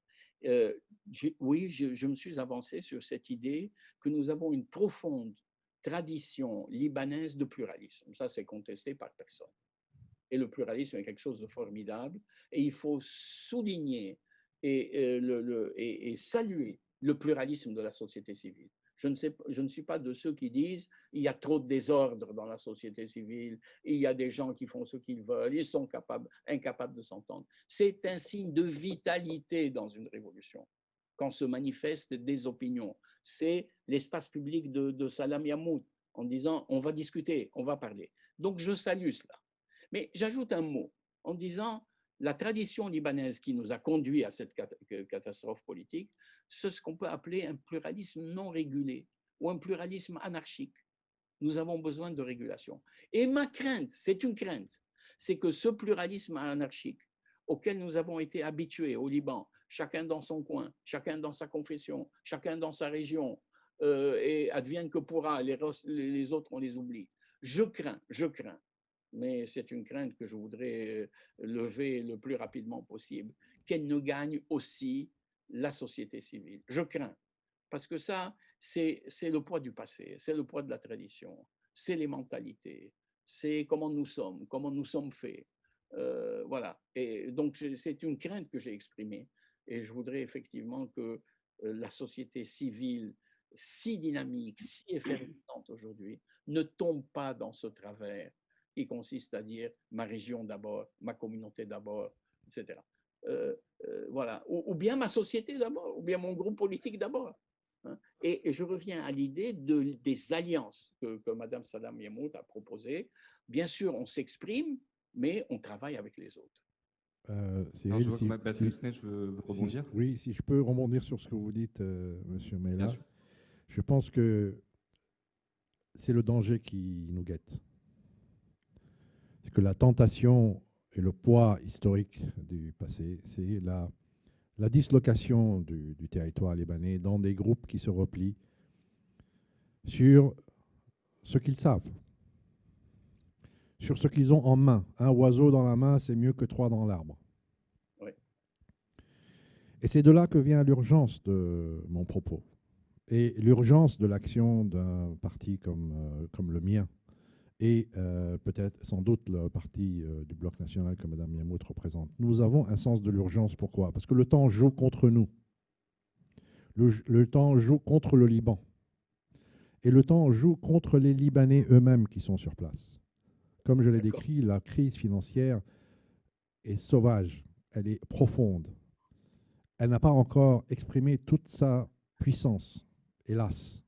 Oui, je me suis avancé sur cette idée que nous avons une profonde tradition libanaise de pluralisme. Ça, c'est contesté par personne. Et le pluralisme est quelque chose de formidable. Et il faut souligner et saluer le pluralisme de la société civile. Je ne suis pas de ceux qui disent il y a trop de désordre dans la société civile, il y a des gens qui font ce qu'ils veulent, ils sont incapables de s'entendre. C'est un signe de vitalité dans une révolution, quand se manifestent des opinions. C'est l'espace public de Salam Yammoud, en disant on va discuter, on va parler. Donc je salue cela. Mais j'ajoute un mot en disant la tradition libanaise qui nous a conduit à cette catastrophe politique, c'est ce qu'on peut appeler un pluralisme non régulé ou un pluralisme anarchique. Nous avons besoin de régulation. Et ma crainte, c'est une crainte, c'est que ce pluralisme anarchique auquel nous avons été habitués au Liban, chacun dans son coin, chacun dans sa confession, chacun dans sa région, et advienne que pourra, les autres on les oublie. Je crains, mais c'est une crainte que je voudrais lever le plus rapidement possible, qu'elle ne gagne aussi la société civile. Je crains, parce que ça, c'est le poids du passé, c'est le poids de la tradition, c'est les mentalités, c'est comment nous sommes faits. Voilà. Et donc, c'est une crainte que j'ai exprimée. Et je voudrais effectivement que la société civile, si dynamique, si effervescente aujourd'hui, ne tombe pas dans ce travers qui consiste à dire ma région d'abord, ma communauté d'abord, etc. Voilà. Ou bien ma société d'abord, ou bien mon groupe politique d'abord. Hein. Et je reviens à l'idée des alliances que Mme Salam Yammoud a proposées. Bien sûr, on s'exprime, mais on travaille avec les autres. Cyril, je veux rebondir. Oui, si je peux rebondir sur ce que vous dites, Monsieur Mailla. Je pense que c'est le danger qui nous guette. C'est que la tentation et le poids historique du passé, c'est la dislocation du territoire libanais dans des groupes qui se replient sur ce qu'ils savent, sur ce qu'ils ont en main. Un oiseau dans la main, c'est mieux que 3 dans l'arbre. Oui. Et c'est de là que vient l'urgence de mon propos. Et l'urgence de l'action d'un parti comme le mien, et peut-être sans doute le parti du Bloc national que Mme Yamout représente. Nous avons un sens de l'urgence. Pourquoi? Parce que le temps joue contre nous. Le temps joue contre le Liban. Et le temps joue contre les Libanais eux-mêmes qui sont sur place. Comme je l'ai décrit, la crise financière est sauvage, elle est profonde. Elle n'a pas encore exprimé toute sa puissance, hélas.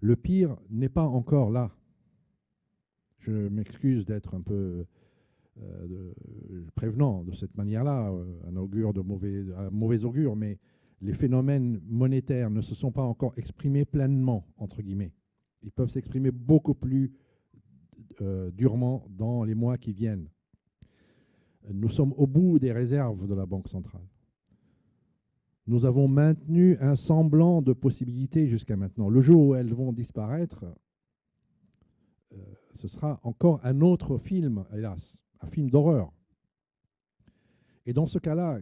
Le pire n'est pas encore là. Je m'excuse d'être un peu prévenant de cette manière-là, un mauvais augure, mais les phénomènes monétaires ne se sont pas encore exprimés pleinement, entre guillemets. Ils peuvent s'exprimer beaucoup plus durement dans les mois qui viennent. Nous sommes au bout des réserves de la Banque centrale. Nous avons maintenu un semblant de possibilité jusqu'à maintenant. Le jour où elles vont disparaître, ce sera encore un autre film, hélas, un film d'horreur. Et dans ce cas-là,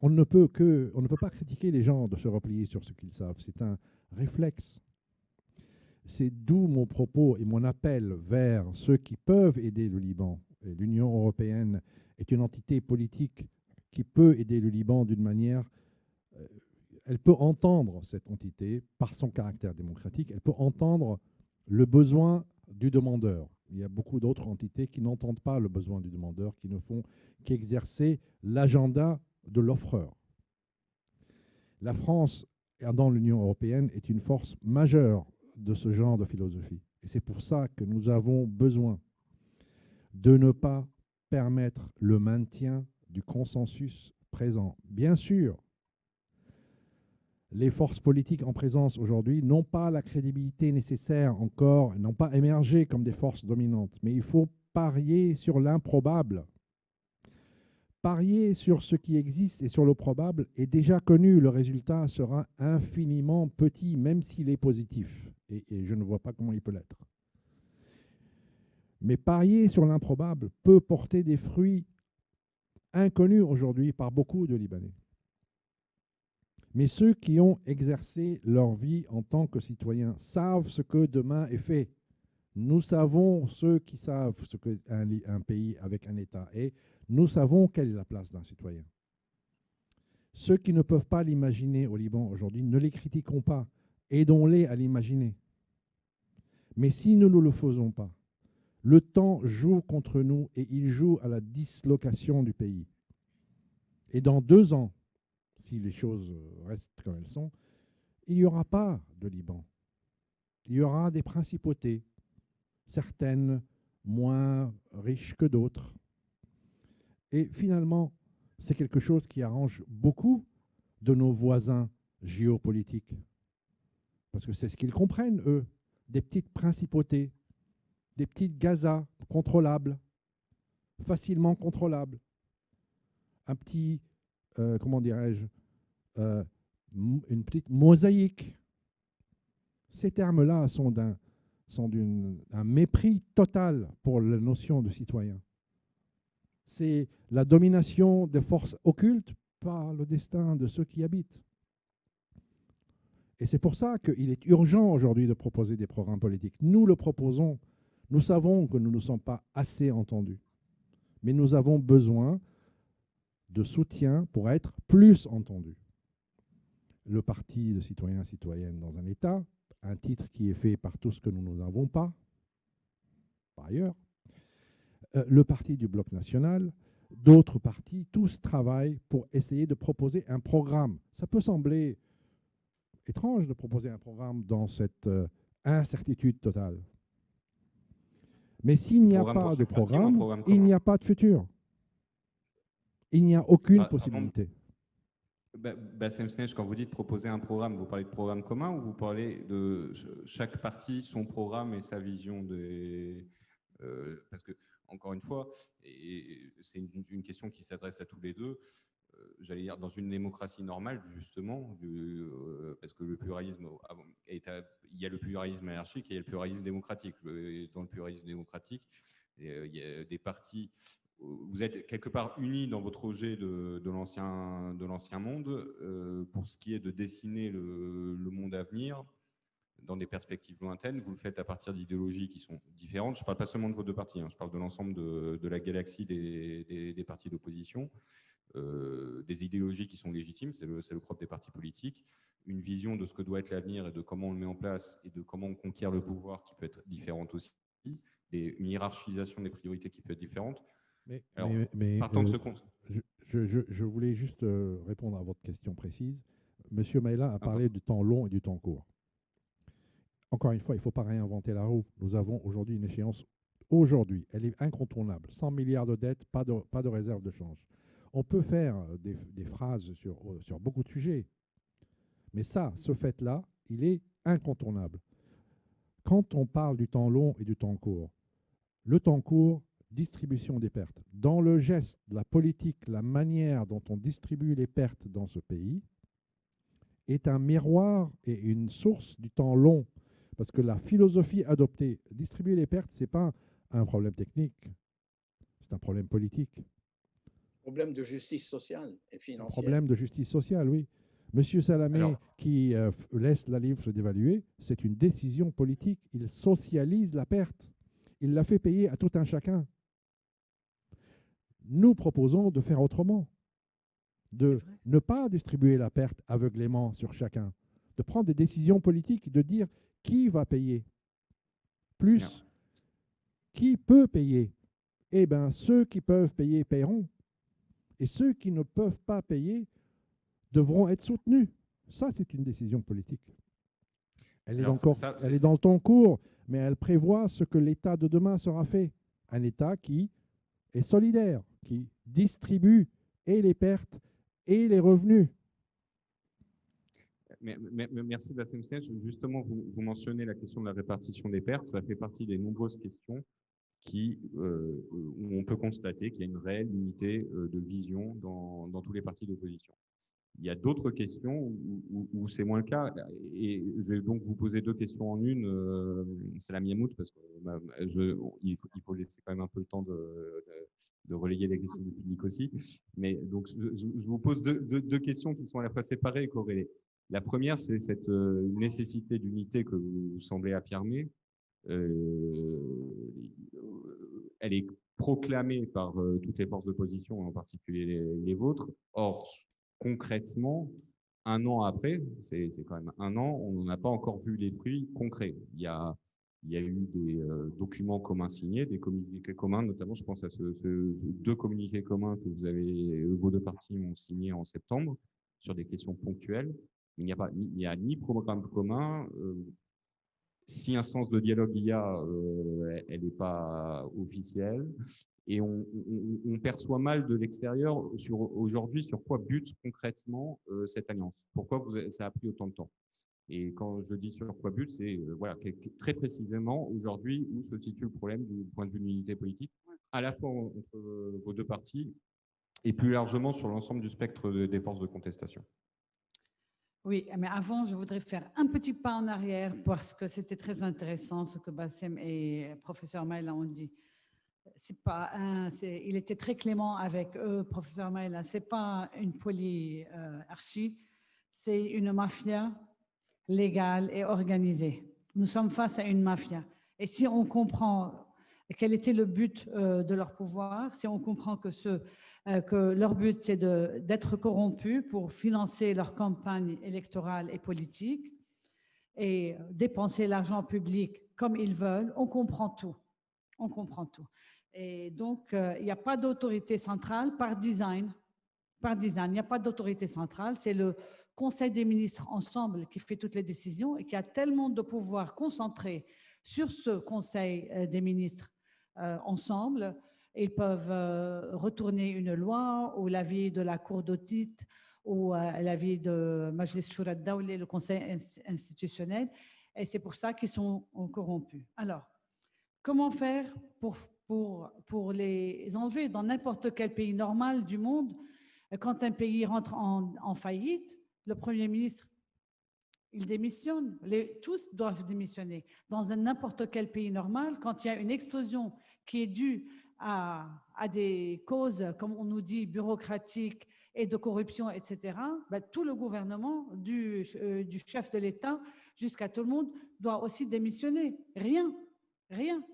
on ne peut pas critiquer les gens de se replier sur ce qu'ils savent. C'est un réflexe. C'est d'où mon propos et mon appel vers ceux qui peuvent aider le Liban. Et l'Union européenne est une entité politique qui peut aider le Liban d'une manière... Elle peut entendre cette entité par son caractère démocratique. Elle peut entendre le besoin du demandeur. Il y a beaucoup d'autres entités qui n'entendent pas le besoin du demandeur, qui ne font qu'exercer l'agenda de l'offreur. La France, dans l'Union européenne, est une force majeure de ce genre de philosophie. Et c'est pour ça que nous avons besoin de ne pas permettre le maintien du consensus présent. Bien sûr, les forces politiques en présence aujourd'hui n'ont pas la crédibilité nécessaire encore, n'ont pas émergé comme des forces dominantes. Mais il faut parier sur l'improbable. Parier sur ce qui existe et sur le probable est déjà connu. Le résultat sera infiniment petit, même s'il est positif. Et je ne vois pas comment il peut l'être. Mais parier sur l'improbable peut porter des fruits inconnus aujourd'hui par beaucoup de Libanais. Mais ceux qui ont exercé leur vie en tant que citoyens savent ce que demain est fait. Nous savons, ceux qui savent ce qu'un pays avec un État est, nous savons quelle est la place d'un citoyen. Ceux qui ne peuvent pas l'imaginer au Liban aujourd'hui, ne les critiquons pas, aidons-les à l'imaginer. Mais si nous ne le faisons pas, le temps joue contre nous et il joue à la dislocation du pays. Et dans 2 ans, si les choses restent comme elles sont, il n'y aura pas de Liban. Il y aura des principautés, certaines moins riches que d'autres. Et finalement, c'est quelque chose qui arrange beaucoup de nos voisins géopolitiques. Parce que c'est ce qu'ils comprennent, eux, des petites principautés, des petites Gaza contrôlables, facilement contrôlables. Un petit, comment dirais-je, une petite mosaïque. Ces termes-là sont d'un mépris total pour la notion de citoyen. C'est la domination des forces occultes par le destin de ceux qui y habitent. Et c'est pour ça qu'il est urgent aujourd'hui de proposer des programmes politiques. Nous le proposons. Nous savons que nous ne sommes pas assez entendus. Mais nous avons besoin de soutien pour être plus entendus. Le parti de citoyens et citoyennes dans un État, un titre qui est fait par tous que nous n'avons pas, par ailleurs. Le parti du Bloc national, d'autres partis, tous travaillent pour essayer de proposer un programme. Ça peut sembler étrange de proposer un programme dans cette incertitude totale. Mais s'il n'y a pas de programme, il n'y a pas de futur. Il n'y a aucune possibilité. Bassem Snej, quand vous dites proposer un programme, vous parlez de programme commun ou vous parlez de chaque parti, son programme et sa vision des... parce que, encore une fois, et c'est une question qui s'adresse à tous les deux, j'allais dire, dans une démocratie normale, justement, parce que le pluralisme, il y a le pluralisme anarchique et il y a le pluralisme démocratique. Dans le pluralisme démocratique, il y a des partis vous êtes quelque part unis dans votre rejet de l'ancien monde. Pour ce qui est de dessiner le monde à venir, dans des perspectives lointaines, vous le faites à partir d'idéologies qui sont différentes. Je ne parle pas seulement de vos deux partis, je parle de l'ensemble de la galaxie des partis d'opposition, des idéologies qui sont légitimes, c'est le propre des partis politiques, une vision de ce que doit être l'avenir et de comment on le met en place et de comment on conquiert le pouvoir qui peut être différente aussi, une hiérarchisation des priorités qui peut être différente. Partant de ce compte. Je voulais juste répondre à votre question précise. Monsieur Maïla a parlé du temps long et du temps court. Encore une fois, il ne faut pas réinventer la roue. Nous avons aujourd'hui une échéance. Aujourd'hui, elle est incontournable. 100 milliards de dettes, pas de réserve de change. On peut faire des phrases sur beaucoup de sujets. Mais ce fait-là, il est incontournable. Quand on parle du temps long et du temps court, le temps court, distribution des pertes. Dans le geste, la politique, la manière dont on distribue les pertes dans ce pays est un miroir et une source du temps long. Parce que la philosophie adoptée, distribuer les pertes, ce n'est pas un problème technique, c'est un problème politique. Problème de justice sociale et financière. Un problème de justice sociale, oui. Monsieur Salamé, qui laisse la livre se dévaluer, c'est une décision politique. Il socialise la perte. Il la fait payer à tout un chacun. Nous proposons de faire autrement, de ne pas distribuer la perte aveuglément sur chacun, de prendre des décisions politiques, de dire qui va payer, plus qui peut payer. Eh bien, ceux qui peuvent payer paieront, et ceux qui ne peuvent pas payer devront être soutenus. Ça, c'est une décision politique. Elle est dans le temps court, mais elle prévoit ce que l'État de demain sera fait. Un État qui est solidaire, qui distribue et les pertes et les revenus. Merci Bassem Snech. Justement, vous mentionnez la question de la répartition des pertes. Ça fait partie des nombreuses questions où on peut constater qu'il y a une réelle unité de vision dans tous les partis d'opposition. Il y a d'autres questions où c'est moins le cas. Et je vais donc vous poser deux questions en une. C'est la miamoute, parce qu'il faut laisser quand même un peu le temps de relayer les questions du public aussi. Mais donc, je vous pose deux questions qui sont à la fois séparées et corrélées. La première, c'est cette nécessité d'unité que vous semblez affirmer. Elle est proclamée par toutes les forces d'opposition, en particulier les vôtres. Or, concrètement, un an après, c'est quand même un an, on n'a pas encore vu les fruits concrets. Il y a eu des documents communs signés, des communiqués communs, notamment je pense à deux communiqués communs que vos deux partis ont signés en septembre sur des questions ponctuelles. Il n'y a ni programme commun. Si instance de dialogue il y a, elle n'est pas officielle. Et on perçoit mal de l'extérieur aujourd'hui sur quoi bute concrètement cette alliance. Pourquoi ça a pris autant de temps? Et quand je dis sur quoi bute, c'est très précisément aujourd'hui où se situe le problème du point de vue de l'unité politique, à la fois entre vos deux partis et plus largement sur l'ensemble du spectre des forces de contestation. Oui, mais avant, je voudrais faire un petit pas en arrière parce que c'était très intéressant ce que Bassem et le professeur Maïla ont dit. Il était très clément avec eux, professeur Maïla. Ce n'est pas une polyarchie, c'est une mafia légale et organisée. Nous sommes face à une mafia. Et si on comprend quel était le but de leur pouvoir, si on comprend que leur but, c'est d'être corrompus pour financer leur campagne électorale et politique et dépenser l'argent public comme ils veulent, on comprend tout. On comprend tout. Et donc, il n'y a pas d'autorité centrale par design. Par design, il n'y a pas d'autorité centrale. C'est le Conseil des ministres ensemble qui fait toutes les décisions et qui a tellement de pouvoir concentré sur ce Conseil des ministres ensemble. Ils peuvent retourner une loi ou l'avis de la Cour d'audit ou l'avis de Majlis Shura Dawli, le Conseil institutionnel. Et c'est pour ça qu'ils sont corrompus. Alors, comment faire pour les enlever? Dans n'importe quel pays normal du monde, quand un pays rentre en faillite, le Premier ministre, il démissionne. Tous doivent démissionner. Dans n'importe quel pays normal, quand il y a une explosion qui est due à à des causes, comme on nous dit, bureaucratiques et de corruption, etc., tout le gouvernement, du chef de l'État jusqu'à tout le monde, doit aussi démissionner. Rien,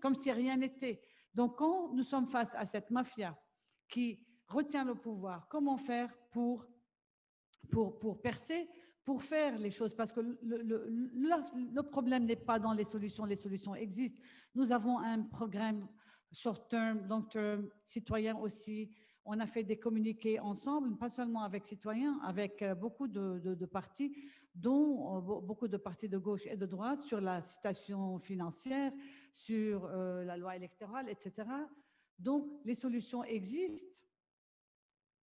comme si rien n'était. Donc, quand nous sommes face à cette mafia qui retient le pouvoir, comment faire pour percer, pour faire les choses? Parce que le problème n'est pas dans les solutions existent. Nous avons un programme short term, long term, citoyen aussi. On a fait des communiqués ensemble, pas seulement avec citoyens, avec beaucoup de partis, dont beaucoup de partis de gauche et de droite, sur la situation financière, sur la loi électorale, etc. Donc, les solutions existent,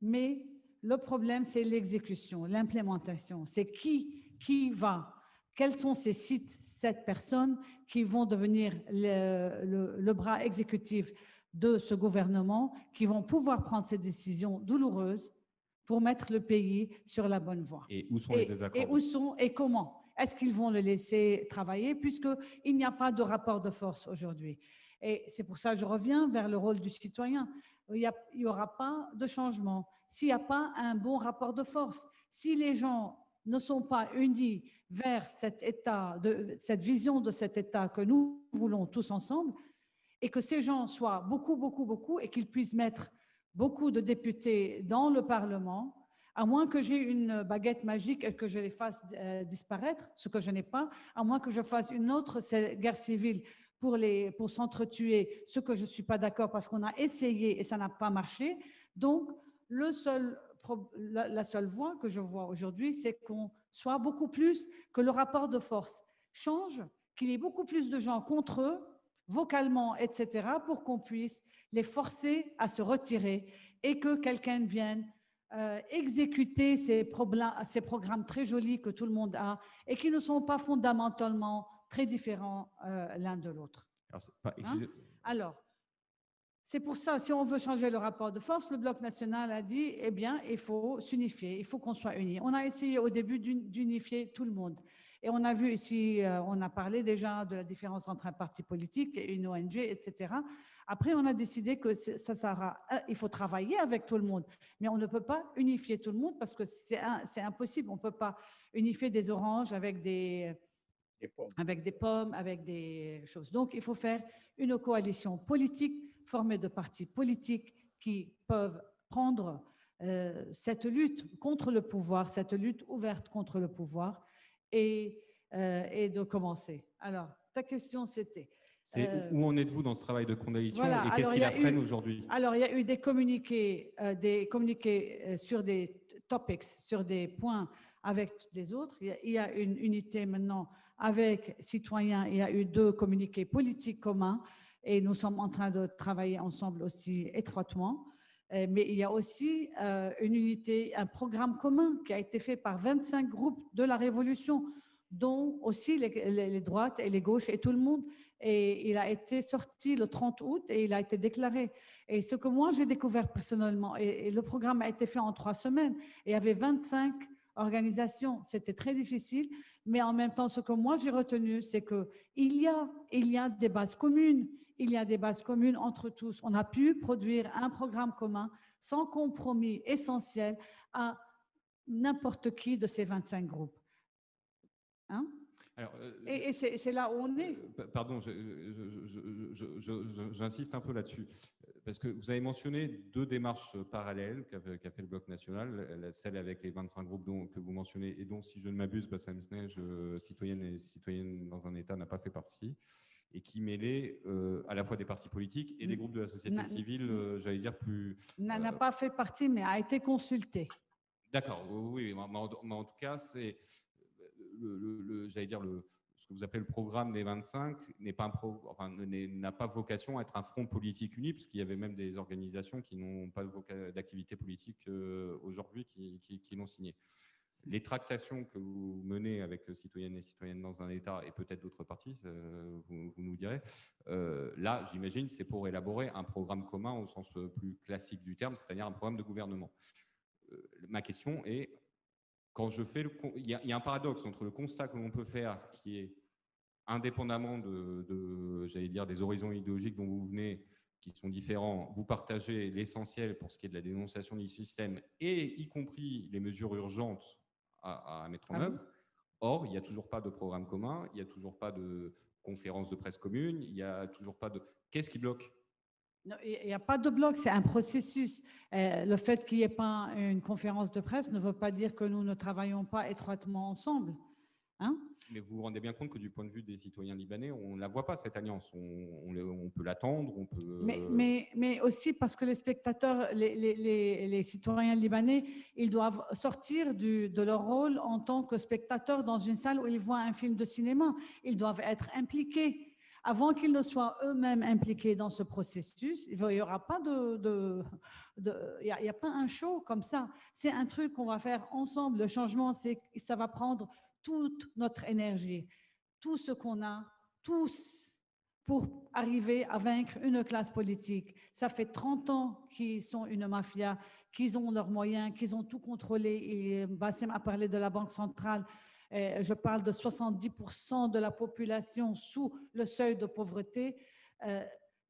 mais le problème, c'est l'exécution, l'implémentation. C'est qui va, quels sont ces sites, cette personne qui vont devenir le bras exécutif de ce gouvernement, qui vont pouvoir prendre ces décisions douloureuses pour mettre le pays sur la bonne voie. Et où sont les désaccords? Et comment? Est-ce qu'ils vont le laisser travailler, puisqu'il n'y a pas de rapport de force aujourd'hui? Et c'est pour ça que je reviens vers le rôle du citoyen. Il n'y aura pas de changement s'il n'y a pas un bon rapport de force. Si les gens ne sont pas unis vers cet état, cette vision de cet État que nous voulons tous ensemble, et que ces gens soient beaucoup, et qu'ils puissent mettre beaucoup de députés dans le Parlement, à moins que j'ai une baguette magique et que je les fasse disparaître, ce que je n'ai pas, à moins que je fasse une autre guerre civile pour s'entretuer, ce que je ne suis pas d'accord parce qu'on a essayé et ça n'a pas marché. Donc, la seule voie que je vois aujourd'hui, c'est qu'on soit beaucoup plus, que le rapport de force change, qu'il y ait beaucoup plus de gens contre eux, vocalement, etc., pour qu'on puisse les forcer à se retirer et que quelqu'un vienne exécuter ces programmes très jolis que tout le monde a et qui ne sont pas fondamentalement très différents l'un de l'autre. Alors, c'est pour ça, si on veut changer le rapport de force, le Bloc national a dit, eh bien, il faut s'unifier, il faut qu'on soit unis. On a essayé au début d'unifier tout le monde. Et on a vu ici, on a parlé déjà de la différence entre un parti politique et une ONG, etc. Après, on a décidé que il faut travailler avec tout le monde, mais on ne peut pas unifier tout le monde parce que c'est impossible. On ne peut pas unifier des oranges avec des pommes, avec des choses. Donc, il faut faire une coalition politique formée de partis politiques qui peuvent prendre cette lutte contre le pouvoir, cette lutte ouverte contre le pouvoir et de commencer. Alors, ta question, c'était... Où en êtes-vous dans ce travail de coalition voilà, et qu'est-ce qui la freine aujourd'hui? Alors, il y a eu des communiqués sur des topics, sur des points avec les autres. Il y a une unité maintenant avec citoyens. Il y a eu 2 communiqués politiques communs et nous sommes en train de travailler ensemble aussi étroitement. Mais il y a aussi une unité, un programme commun qui a été fait par 25 groupes de la Révolution, dont aussi les droites et les gauches et tout le monde. Et il a été sorti le 30 août et il a été déclaré. Et ce que moi j'ai découvert personnellement, et le programme a été fait en 3 semaines, et il y avait 25 organisations. C'était très difficile, mais en même temps, ce que moi j'ai retenu, c'est qu'il y a des bases communes. Il y a des bases communes entre tous. On a pu produire un programme commun sans compromis essentiel à n'importe qui de ces 25 groupes. Hein? Alors, et c'est là où on est. Pardon, j'insiste un peu là-dessus, parce que vous avez mentionné 2 démarches parallèles qu'a fait le Bloc national, celle avec les 25 groupes que vous mentionnez, et dont, si je ne m'abuse, Bassem Snej, citoyenne et citoyenne dans un État, n'a pas fait partie, et qui mêlait à la fois des partis politiques et des groupes de la société civile, j'allais dire plus... N'a pas fait partie, mais a été consulté. D'accord, oui, mais en tout cas, c'est... j'allais dire, ce que vous appelez le programme des 25 n'a pas vocation à être un front politique uni, parce qu'il y avait même des organisations qui n'ont pas d'activité politique aujourd'hui qui l'ont signé. Les tractations que vous menez avec citoyennes et citoyennes dans un État et peut-être d'autres partis, vous nous direz, là, j'imagine, c'est pour élaborer un programme commun au sens plus classique du terme, c'est-à-dire un programme de gouvernement. Ma question est, quand je fais il y a un paradoxe entre le constat que l'on peut faire, qui est indépendamment j'allais dire, des horizons idéologiques dont vous venez, qui sont différents, vous partagez l'essentiel pour ce qui est de la dénonciation du système, et y compris les mesures urgentes à mettre en œuvre. Or, il n'y a toujours pas de programme commun, il n'y a toujours pas de conférence de presse commune, il n'y a toujours pas de... Qu'est-ce qui bloque? Non, il n'y a pas de bloc, c'est un processus. Le fait qu'il n'y ait pas une conférence de presse ne veut pas dire que nous ne travaillons pas étroitement ensemble. Hein? Mais vous vous rendez bien compte que du point de vue des citoyens libanais, on ne la voit pas, cette alliance. On peut l'attendre, on peut... Mais aussi parce que les spectateurs, les citoyens libanais, ils doivent sortir de leur rôle en tant que spectateurs dans une salle où ils voient un film de cinéma. Ils doivent être impliqués. Avant qu'ils ne soient eux-mêmes impliqués dans ce processus, il n'y aura pas il y a pas un show comme ça. C'est un truc qu'on va faire ensemble. Le changement, ça va prendre toute notre énergie, tout ce qu'on a, tous, pour arriver à vaincre une classe politique. Ça fait 30 ans qu'ils sont une mafia, qu'ils ont leurs moyens, qu'ils ont tout contrôlé. Et Bassem a parlé de la Banque centrale. Je parle de 70% de la population sous le seuil de pauvreté.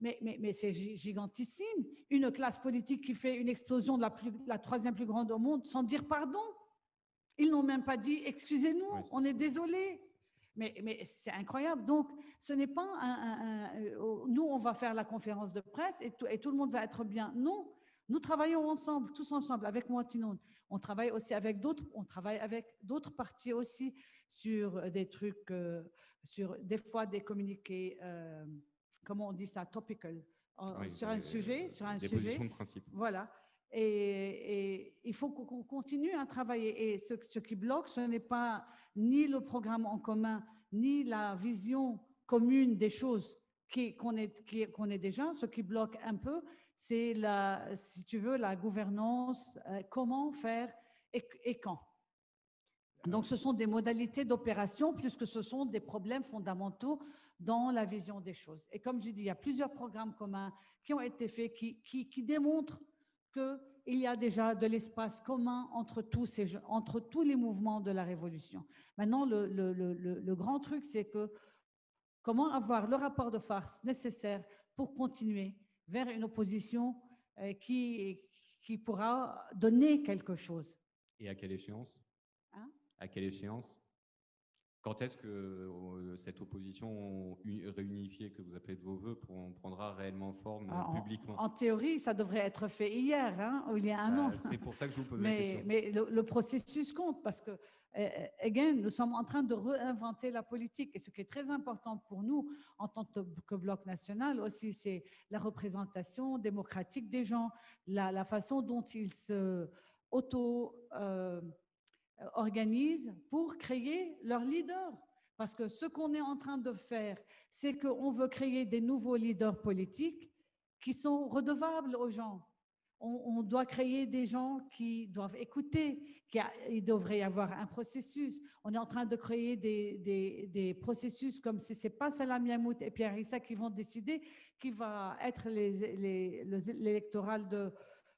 Mais c'est gigantissime. Une classe politique qui fait une explosion de la troisième plus grande au monde sans dire pardon. Ils n'ont même pas dit « excusez-nous, on est désolé ». Mais c'est incroyable. Donc, ce n'est pas nous, on va faire la conférence de presse et tout le monde va être bien. Non, nous travaillons ensemble, tous ensemble, avec Mouatinoun. On travaille aussi avec d'autres, on travaille avec d'autres partis aussi sur des trucs, sur des fois des communiqués, comment on dit ça, topical, sur un sujet. Des positions de principe. Voilà. Et il faut qu'on continue à travailler. Et ce qui bloque, ce n'est pas ni le programme en commun, ni la vision commune des choses qu'on est déjà. Ce qui bloque un peu, c'est, si tu veux, la gouvernance, comment faire et quand. Donc, ce sont des modalités d'opération plus que ce sont des problèmes fondamentaux dans la vision des choses. Et comme je dis, il y a plusieurs programmes communs qui ont été faits qui démontrent qu'il y a déjà de l'espace commun entre tous les mouvements de la révolution. Maintenant, le grand truc, c'est que comment avoir le rapport de force nécessaire pour continuer vers une opposition qui pourra donner quelque chose. Et à quelle échéance? Hein? À quelle échéance? Quand est-ce que cette opposition réunifiée que vous appelez de vos voeux prendra réellement forme publiquement? En théorie, ça devrait être fait hier, hein, ou il y a un an. C'est pour ça que je vous pose la question. Mais le processus compte parce que, nous sommes en train de réinventer la politique. Et ce qui est très important pour nous, en tant que Bloc national aussi, c'est la représentation démocratique des gens, la façon dont ils se organisent pour créer leur leader. Parce que ce qu'on est en train de faire, c'est qu'on veut créer des nouveaux leaders politiques qui sont redevables aux gens. On doit créer des gens qui doivent écouter, il devrait y avoir un processus. On est en train de créer des processus comme si ce n'est pas Salam Yamout et Pierre Issa qui vont décider qui va être l'électoral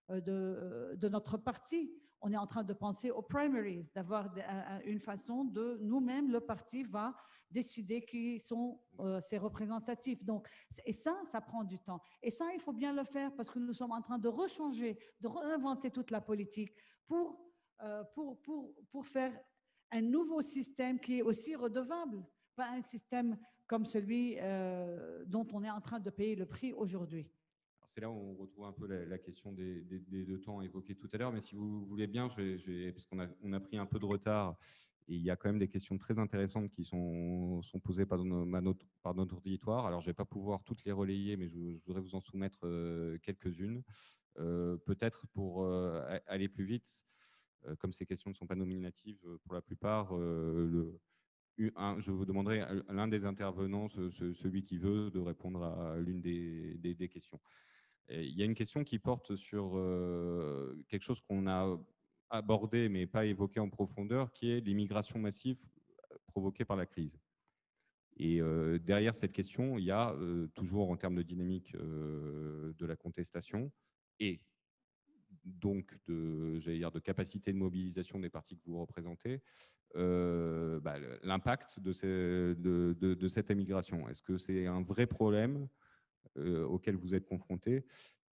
de notre parti. On est en train de penser aux primaries, d'avoir une façon de nous-mêmes, le parti va décider qui sont ses représentatifs. Donc, et ça prend du temps. Et ça, il faut bien le faire parce que nous sommes en train de rechanger, de réinventer toute la politique pour faire un nouveau système qui est aussi redevable, pas un système comme celui dont on est en train de payer le prix aujourd'hui. C'est là où on retrouve un peu la question des deux temps évoqués tout à l'heure, mais si vous voulez bien, parce qu'on a pris un peu de retard, et il y a quand même des questions très intéressantes qui sont posées par notre auditoire. Alors, je ne vais pas pouvoir toutes les relayer, mais je voudrais vous en soumettre quelques-unes. Peut-être pour aller plus vite, comme ces questions ne sont pas nominatives pour la plupart, je vous demanderai à l'un des intervenants, celui qui veut, de répondre à l'une des questions. Il y a une question qui porte sur quelque chose qu'on a abordé mais pas évoqué en profondeur, qui est l'immigration massive provoquée par la crise. Et derrière cette question, il y a toujours en termes de dynamique de la contestation et donc de capacité de mobilisation des partis que vous représentez, l'impact de cette immigration. Est-ce que c'est un vrai problème auxquels vous êtes confrontés.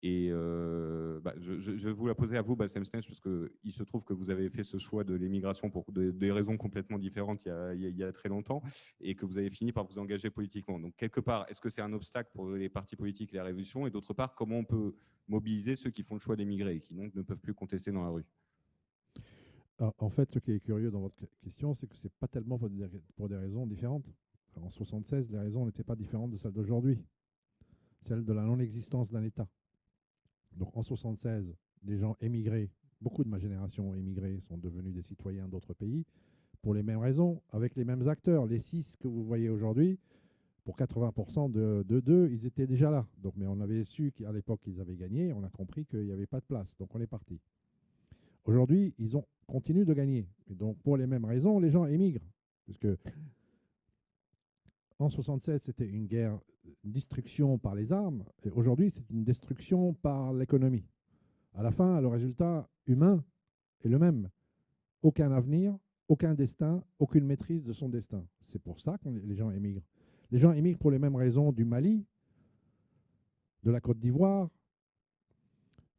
Et je vais vous la poser à vous, Bassem Snesh, parce qu'il se trouve que vous avez fait ce choix de l'émigration pour des raisons complètement différentes il y a très longtemps, et que vous avez fini par vous engager politiquement. Donc, quelque part, est-ce que c'est un obstacle pour les partis politiques et la révolution? Et d'autre part, comment on peut mobiliser ceux qui font le choix d'émigrer et qui donc ne peuvent plus contester dans la rue? En fait, ce qui est curieux dans votre question, c'est que ce n'est pas tellement pour des raisons différentes. En 1976, les raisons n'étaient pas différentes de celles d'aujourd'hui, celles de la non-existence d'un État. Donc en 1976, des gens émigrés, beaucoup de ma génération ont émigré, sont devenus des citoyens d'autres pays, pour les mêmes raisons, avec les mêmes acteurs. Les 6 que vous voyez aujourd'hui, pour 80% d'eux, ils étaient déjà là. Donc, mais on avait su qu'à l'époque, ils avaient gagné, on a compris qu'il n'y avait pas de place, donc on est parti. Aujourd'hui, ils ont continué de gagner. Et donc, pour les mêmes raisons, les gens émigrent. Parce que en 1976, c'était une guerre, une destruction par les armes. Et aujourd'hui, c'est une destruction par l'économie. À la fin, le résultat humain est le même. Aucun avenir, aucun destin, aucune maîtrise de son destin. C'est pour ça que les gens émigrent. Les gens émigrent pour les mêmes raisons du Mali, de la Côte d'Ivoire,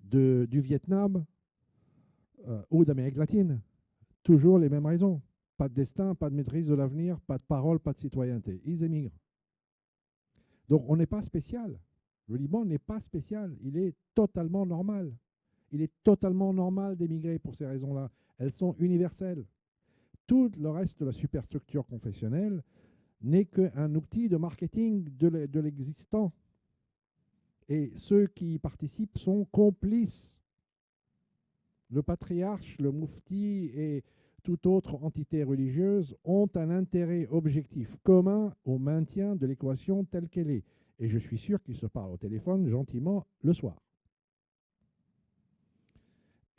du Vietnam ou d'Amérique latine. Toujours les mêmes raisons. Pas de destin, pas de maîtrise de l'avenir, pas de parole, pas de citoyenneté. Ils émigrent. Donc on n'est pas spécial. Le Liban n'est pas spécial. Il est totalement normal. Il est totalement normal d'émigrer pour ces raisons-là. Elles sont universelles. Tout le reste de la superstructure confessionnelle n'est qu'un outil de marketing de l'existant. Et ceux qui y participent sont complices. Le patriarche, le moufti et toute autre entité religieuse ont un intérêt objectif commun au maintien de l'équation telle qu'elle est. Et je suis sûr qu'ils se parlent au téléphone gentiment le soir.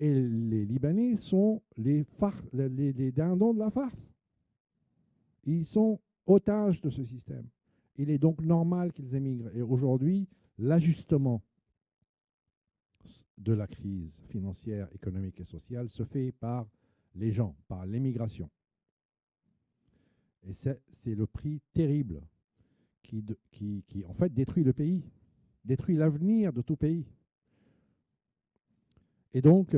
Et les Libanais sont les dindons de la farce. Ils sont otages de ce système. Il est donc normal qu'ils émigrent. Et aujourd'hui, l'ajustement de la crise financière, économique et sociale se fait par les gens, par l'émigration. Et c'est le prix terrible qui, en fait, détruit le pays, détruit l'avenir de tout pays. Et donc,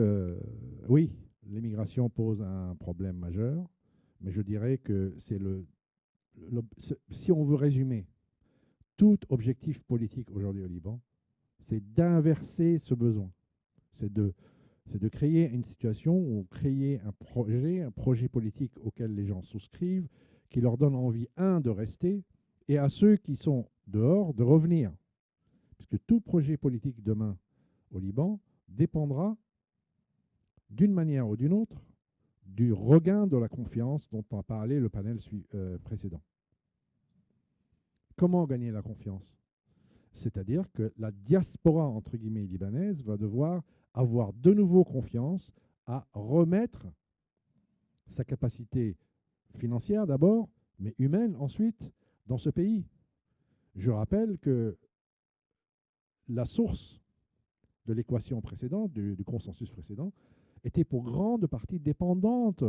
oui, l'émigration pose un problème majeur, mais je dirais que c'est si on veut résumer, tout objectif politique aujourd'hui au Liban, c'est d'inverser ce besoin. C'est de créer une situation où créer un projet politique auquel les gens souscrivent, qui leur donne envie, de rester, et à ceux qui sont dehors, de revenir. Puisque tout projet politique demain au Liban dépendra, d'une manière ou d'une autre, du regain de la confiance dont a parlé le panel précédent. Comment gagner la confiance? C'est-à-dire que la diaspora, entre guillemets, libanaise va devoir avoir de nouveau confiance à remettre sa capacité financière d'abord, mais humaine ensuite, dans ce pays. Je rappelle que la source de l'équation précédente, du consensus précédent, était pour grande partie dépendante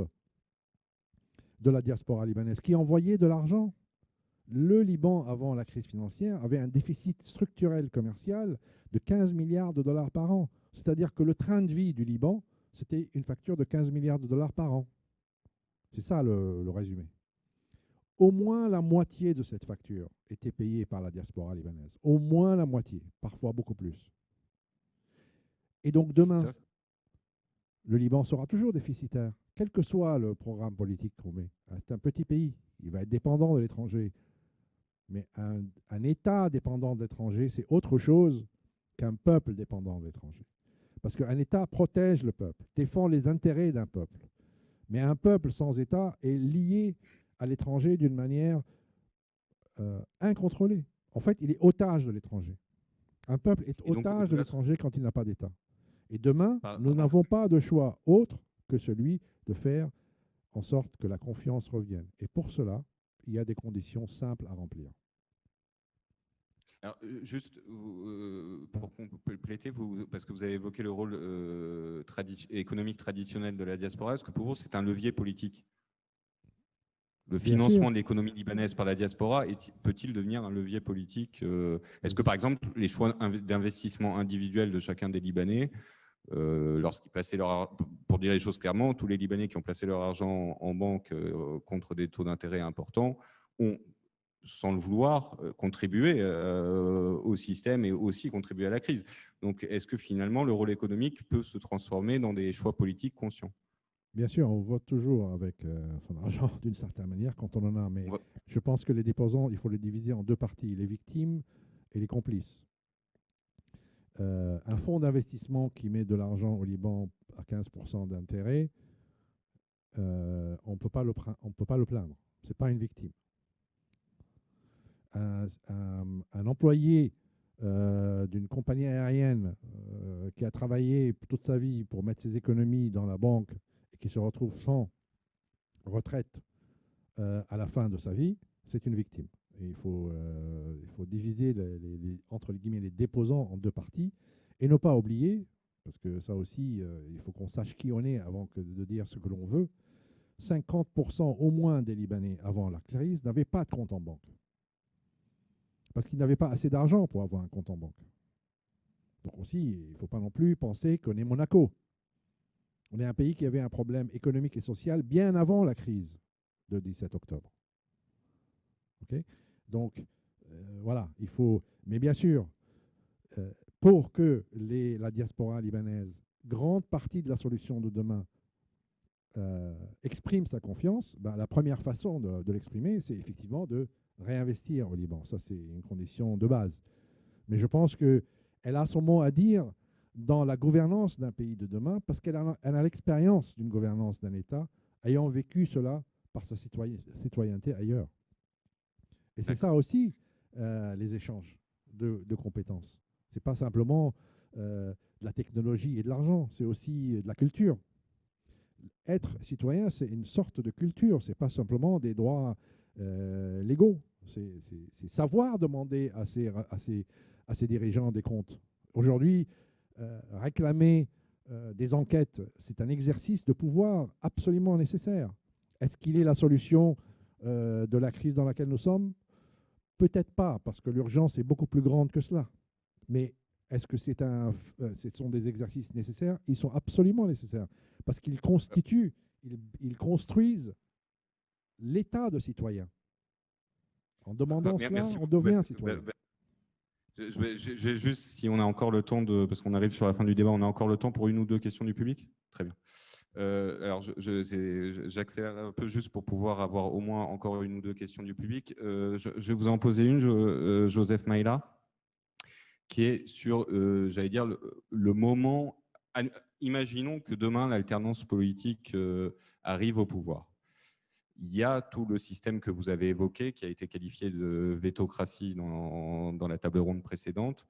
de la diaspora libanaise, qui envoyait de l'argent. Le Liban, avant la crise financière, avait un déficit structurel commercial de 15 milliards de dollars par an. C'est-à-dire que le train de vie du Liban, c'était une facture de 15 milliards de dollars par an. C'est ça le résumé. Au moins la moitié de cette facture était payée par la diaspora libanaise. Au moins la moitié, parfois beaucoup plus. Et donc demain, le Liban sera toujours déficitaire, quel que soit le programme politique qu'on met. C'est un petit pays, il va être dépendant de l'étranger. Mais un État dépendant de l'étranger, c'est autre chose qu'un peuple dépendant de l'étranger. Parce qu'un État protège le peuple, défend les intérêts d'un peuple. Mais un peuple sans État est lié à l'étranger d'une manière incontrôlée. En fait, il est otage de l'étranger. Un peuple est otage de l'étranger quand il n'a pas d'État. Et demain, nous n'avons pas de choix autre que celui de faire en sorte que la confiance revienne. Et pour cela, il y a des conditions simples à remplir. Alors, juste pour compléter, parce que vous avez évoqué le rôle économique traditionnel de la diaspora, est-ce que pour vous, c'est un levier politique? Le Bien financement sûr. de l'économie libanaise par la diaspora peut-il devenir un levier politique? Est-ce que, par exemple, les choix d'investissement individuels de chacun des Libanais, lorsqu'ils plaçaient pour dire les choses clairement, tous les Libanais qui ont placé leur argent en banque contre des taux d'intérêt importants ont, sans le vouloir, contribué au système et aussi contribué à la crise. Donc, est-ce que finalement, le rôle économique peut se transformer dans des choix politiques conscients? Bien sûr, on vote toujours avec son argent d'une certaine manière quand on en a, mais je pense que les déposants, il faut les diviser en deux parties, les victimes et les complices. Un fonds d'investissement qui met de l'argent au Liban à 15% d'intérêt, on ne peut pas le plaindre. Ce n'est pas une victime. Un employé d'une compagnie aérienne qui a travaillé toute sa vie pour mettre ses économies dans la banque et qui se retrouve sans retraite à la fin de sa vie, c'est une victime. Et il faut diviser entre guillemets les déposants en deux parties et ne pas oublier, parce que ça aussi, il faut qu'on sache qui on est avant de dire ce que l'on veut, 50% au moins des Libanais avant la crise n'avaient pas de compte en banque. Parce qu'ils n'avaient pas assez d'argent pour avoir un compte en banque. Donc aussi, il ne faut pas non plus penser qu'on est Monaco. On est un pays qui avait un problème économique et social bien avant la crise de 17 octobre. Okay, donc, voilà, il faut... Mais bien sûr, pour que la diaspora libanaise, grande partie de la solution de demain, exprime sa confiance, ben, la première façon de l'exprimer, c'est effectivement de réinvestir au Liban. Ça, c'est une condition de base. Mais je pense qu'elle a son mot à dire dans la gouvernance d'un pays de demain parce qu'elle a l'expérience d'une gouvernance d'un État ayant vécu cela par sa citoyenneté ailleurs. Et c'est ça aussi, les échanges de compétences. Ce n'est pas simplement de la technologie et de l'argent, c'est aussi de la culture. Être citoyen, c'est une sorte de culture, ce n'est pas simplement des droits légaux. C'est savoir demander à ses dirigeants des comptes. Aujourd'hui, réclamer des enquêtes, c'est un exercice de pouvoir absolument nécessaire. Est-ce qu'il est la solution de la crise dans laquelle nous sommes? Peut-être pas, parce que l'urgence est beaucoup plus grande que cela. Mais est-ce que ce sont des exercices nécessaires? Ils sont absolument nécessaires, parce qu'ils constituent, ils construisent l'état de citoyen. En demandant cela, on devient citoyen. Je vais juste, si on a encore le temps, parce qu'on arrive sur la fin du débat, on a encore le temps pour une ou deux questions du public? Très bien. Alors, j'accélère un peu juste pour pouvoir avoir au moins encore une ou deux questions du public. Je vais vous en poser une, Joseph Maïla, qui est sur, j'allais dire, le moment. Imaginons que demain, l'alternance politique arrive au pouvoir. Il y a tout le système que vous avez évoqué, qui a été qualifié de vétocratie dans la table ronde précédente.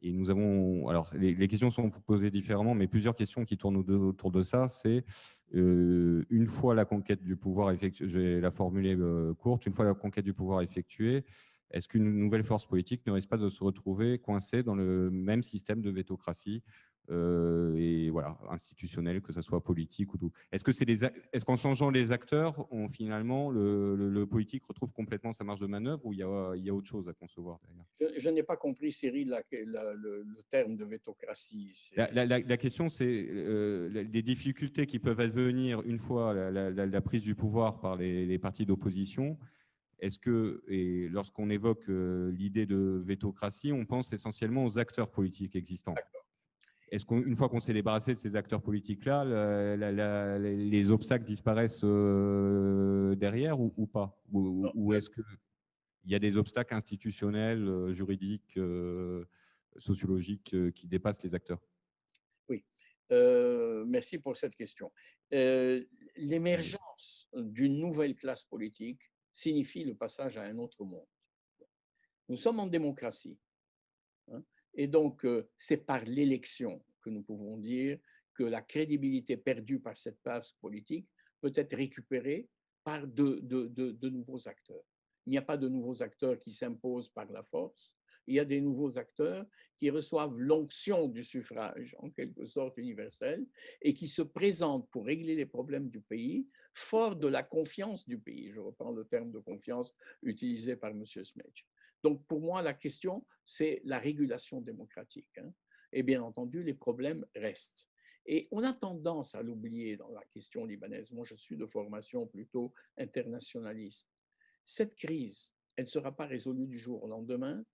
Et nous avons, alors les questions sont posées différemment, mais plusieurs questions qui tournent autour de ça. C'est une fois la conquête du pouvoir effectuée, je vais la formuler courte, une fois la conquête du pouvoir effectuée, est-ce qu'une nouvelle force politique ne risque pas de se retrouver coincée dans le même système de vétocratie et voilà, institutionnel, que ce soit politique ou tout. Est-ce qu'en changeant les acteurs, finalement, le politique retrouve complètement sa marge de manœuvre ou il y a autre chose à concevoir derrière? Je n'ai pas compris, Cyril, le terme de vétocratie. La question, c'est les difficultés qui peuvent advenir une fois la prise du pouvoir par les partis d'opposition. Est-ce que, et lorsqu'on évoque l'idée de vétocratie, on pense essentiellement aux acteurs politiques existants? Est-ce qu'une fois qu'on s'est débarrassé de ces acteurs politiques-là, les obstacles disparaissent derrière ou pas? Ou est-ce qu'il y a des obstacles institutionnels, juridiques, sociologiques qui dépassent les acteurs? Oui, merci pour cette question. L'émergence d'une nouvelle classe politique signifie le passage à un autre monde. Nous sommes en démocratie. Hein, et donc, c'est par l'élection que nous pouvons dire que la crédibilité perdue par cette classe politique peut être récupérée par de nouveaux acteurs. Il n'y a pas de nouveaux acteurs qui s'imposent par la force. il y a des nouveaux acteurs qui reçoivent l'onction du suffrage, en quelque sorte universel, et qui se présentent pour régler les problèmes du pays, fort de la confiance du pays. Je reprends le terme de confiance utilisé par M. Smetch. Donc, pour moi, la question, c'est la régulation démocratique, hein. Et bien entendu, les problèmes restent. Et on a tendance à l'oublier dans la question libanaise. Moi, je suis de formation plutôt internationaliste. Cette crise, elle ne sera pas résolue du jour au lendemain,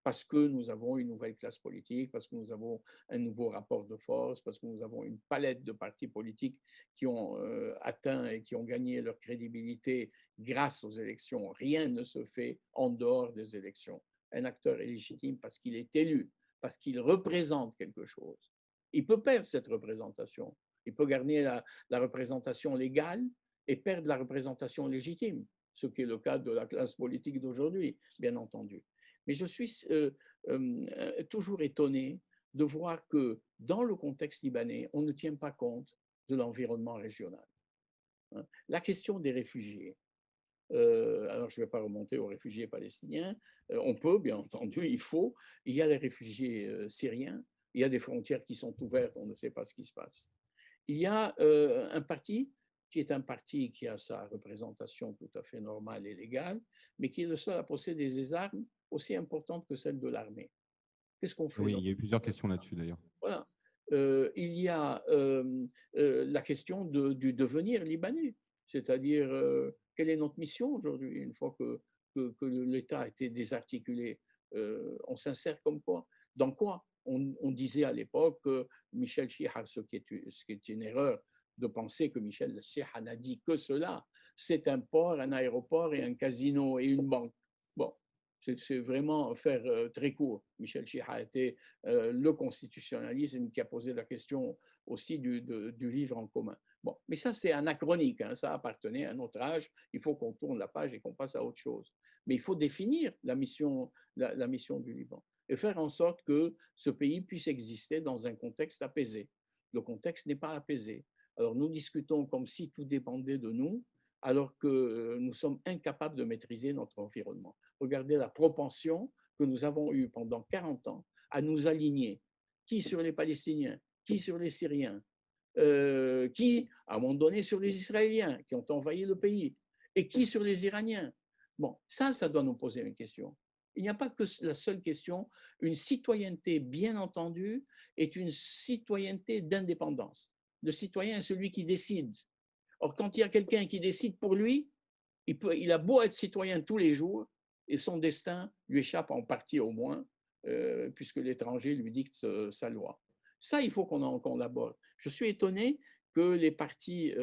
parce que nous avons une nouvelle classe politique, parce que nous avons un nouveau rapport de force, parce que nous avons une palette de partis politiques qui ont atteint et qui ont gagné leur crédibilité grâce aux élections. Rien ne se fait en dehors des élections. Un acteur est légitime parce qu'il est élu, parce qu'il représente quelque chose. Il peut perdre cette représentation. Il peut gagner la représentation légale et perdre la représentation légitime, ce qui est le cas de la classe politique d'aujourd'hui, bien entendu. Mais je suis toujours étonné de voir que dans le contexte libanais, on ne tient pas compte de l'environnement régional. La question des réfugiés. Alors, je ne vais pas remonter aux réfugiés palestiniens. On peut, bien entendu, il faut. Il y a les réfugiés syriens. Il y a des frontières qui sont ouvertes. On ne sait pas ce qui se passe. Il y a un parti qui est un parti qui a sa représentation tout à fait normale et légale, mais qui est le seul à posséder des armes aussi importantes que celles de l'armée. Qu'est-ce qu'on fait? Oui, il y a eu plusieurs questions là-dessus d'ailleurs. Voilà. Il y a la question du devenir libanais, c'est-à-dire quelle est notre mission aujourd'hui, une fois que l'État a été désarticulé, on s'insère comme quoi? Dans quoi? On disait à l'époque que Michel Chihar, ce qui est une erreur de penser que Michel Chihar n'a dit que cela, c'est un port, un aéroport et un casino et une banque. Bon, c'est vraiment faire très court. Michel Chihar a été le constitutionnalisme qui a posé la question aussi du vivre en commun. Bon, mais ça, c'est anachronique, hein, ça appartenait à un autre âge. Il faut qu'on tourne la page et qu'on passe à autre chose. Mais il faut définir la mission du Liban et faire en sorte que ce pays puisse exister dans un contexte apaisé. Le contexte n'est pas apaisé. Alors nous discutons comme si tout dépendait de nous, alors que nous sommes incapables de maîtriser notre environnement. Regardez la propension que nous avons eue pendant 40 ans à nous aligner. Qui sur les Palestiniens? Qui sur les Syriens? Qui, à un moment donné, sur les Israéliens qui ont envahi le pays? Et qui sur les Iraniens? Bon, ça doit nous poser une question. Il n'y a pas que la seule question. Une citoyenneté, bien entendu, est une citoyenneté d'indépendance. Le citoyen est celui qui décide. Or, quand il y a quelqu'un qui décide pour lui, il a beau être citoyen tous les jours, et son destin lui échappe en partie au moins, puisque l'étranger lui dicte sa loi. Ça, il faut qu'on l'aborde. Je suis étonné que les partis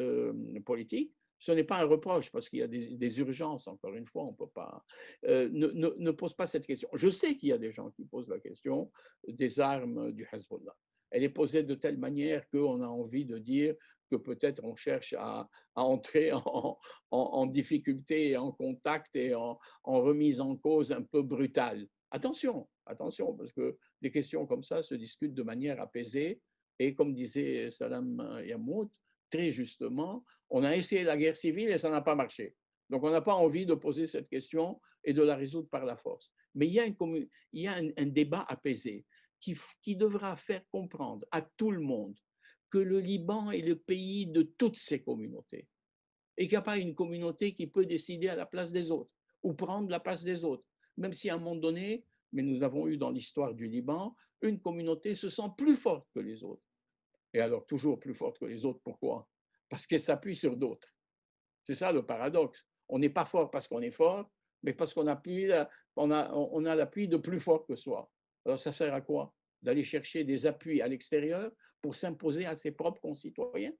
politiques, ce n'est pas un reproche, parce qu'il y a des urgences, encore une fois, on ne peut pas, ne posent pas cette question. Je sais qu'il y a des gens qui posent la question des armes du Hezbollah. Elle est posée de telle manière qu'on a envie de dire que peut-être on cherche à entrer en difficulté et en contact et en remise en cause un peu brutale. Attention, attention, parce que des questions comme ça se discutent de manière apaisée. Et comme disait Salam Yamout, très justement, on a essayé la guerre civile et ça n'a pas marché. Donc on n'a pas envie de poser cette question et de la résoudre par la force. Mais il y a un débat apaisé qui devra faire comprendre à tout le monde que le Liban est le pays de toutes ces communautés et qu'il n'y a pas une communauté qui peut décider à la place des autres ou prendre la place des autres. Même si à un moment donné, mais nous avons eu dans l'histoire du Liban, une communauté se sent plus forte que les autres. Et alors toujours plus forte que les autres, pourquoi? Parce qu'elle s'appuie sur d'autres. C'est ça le paradoxe. On n'est pas fort parce qu'on est fort, mais parce qu'on on a l'appui de plus fort que soi. Alors ça sert à quoi? D'aller chercher des appuis à l'extérieur pour s'imposer à ses propres concitoyens.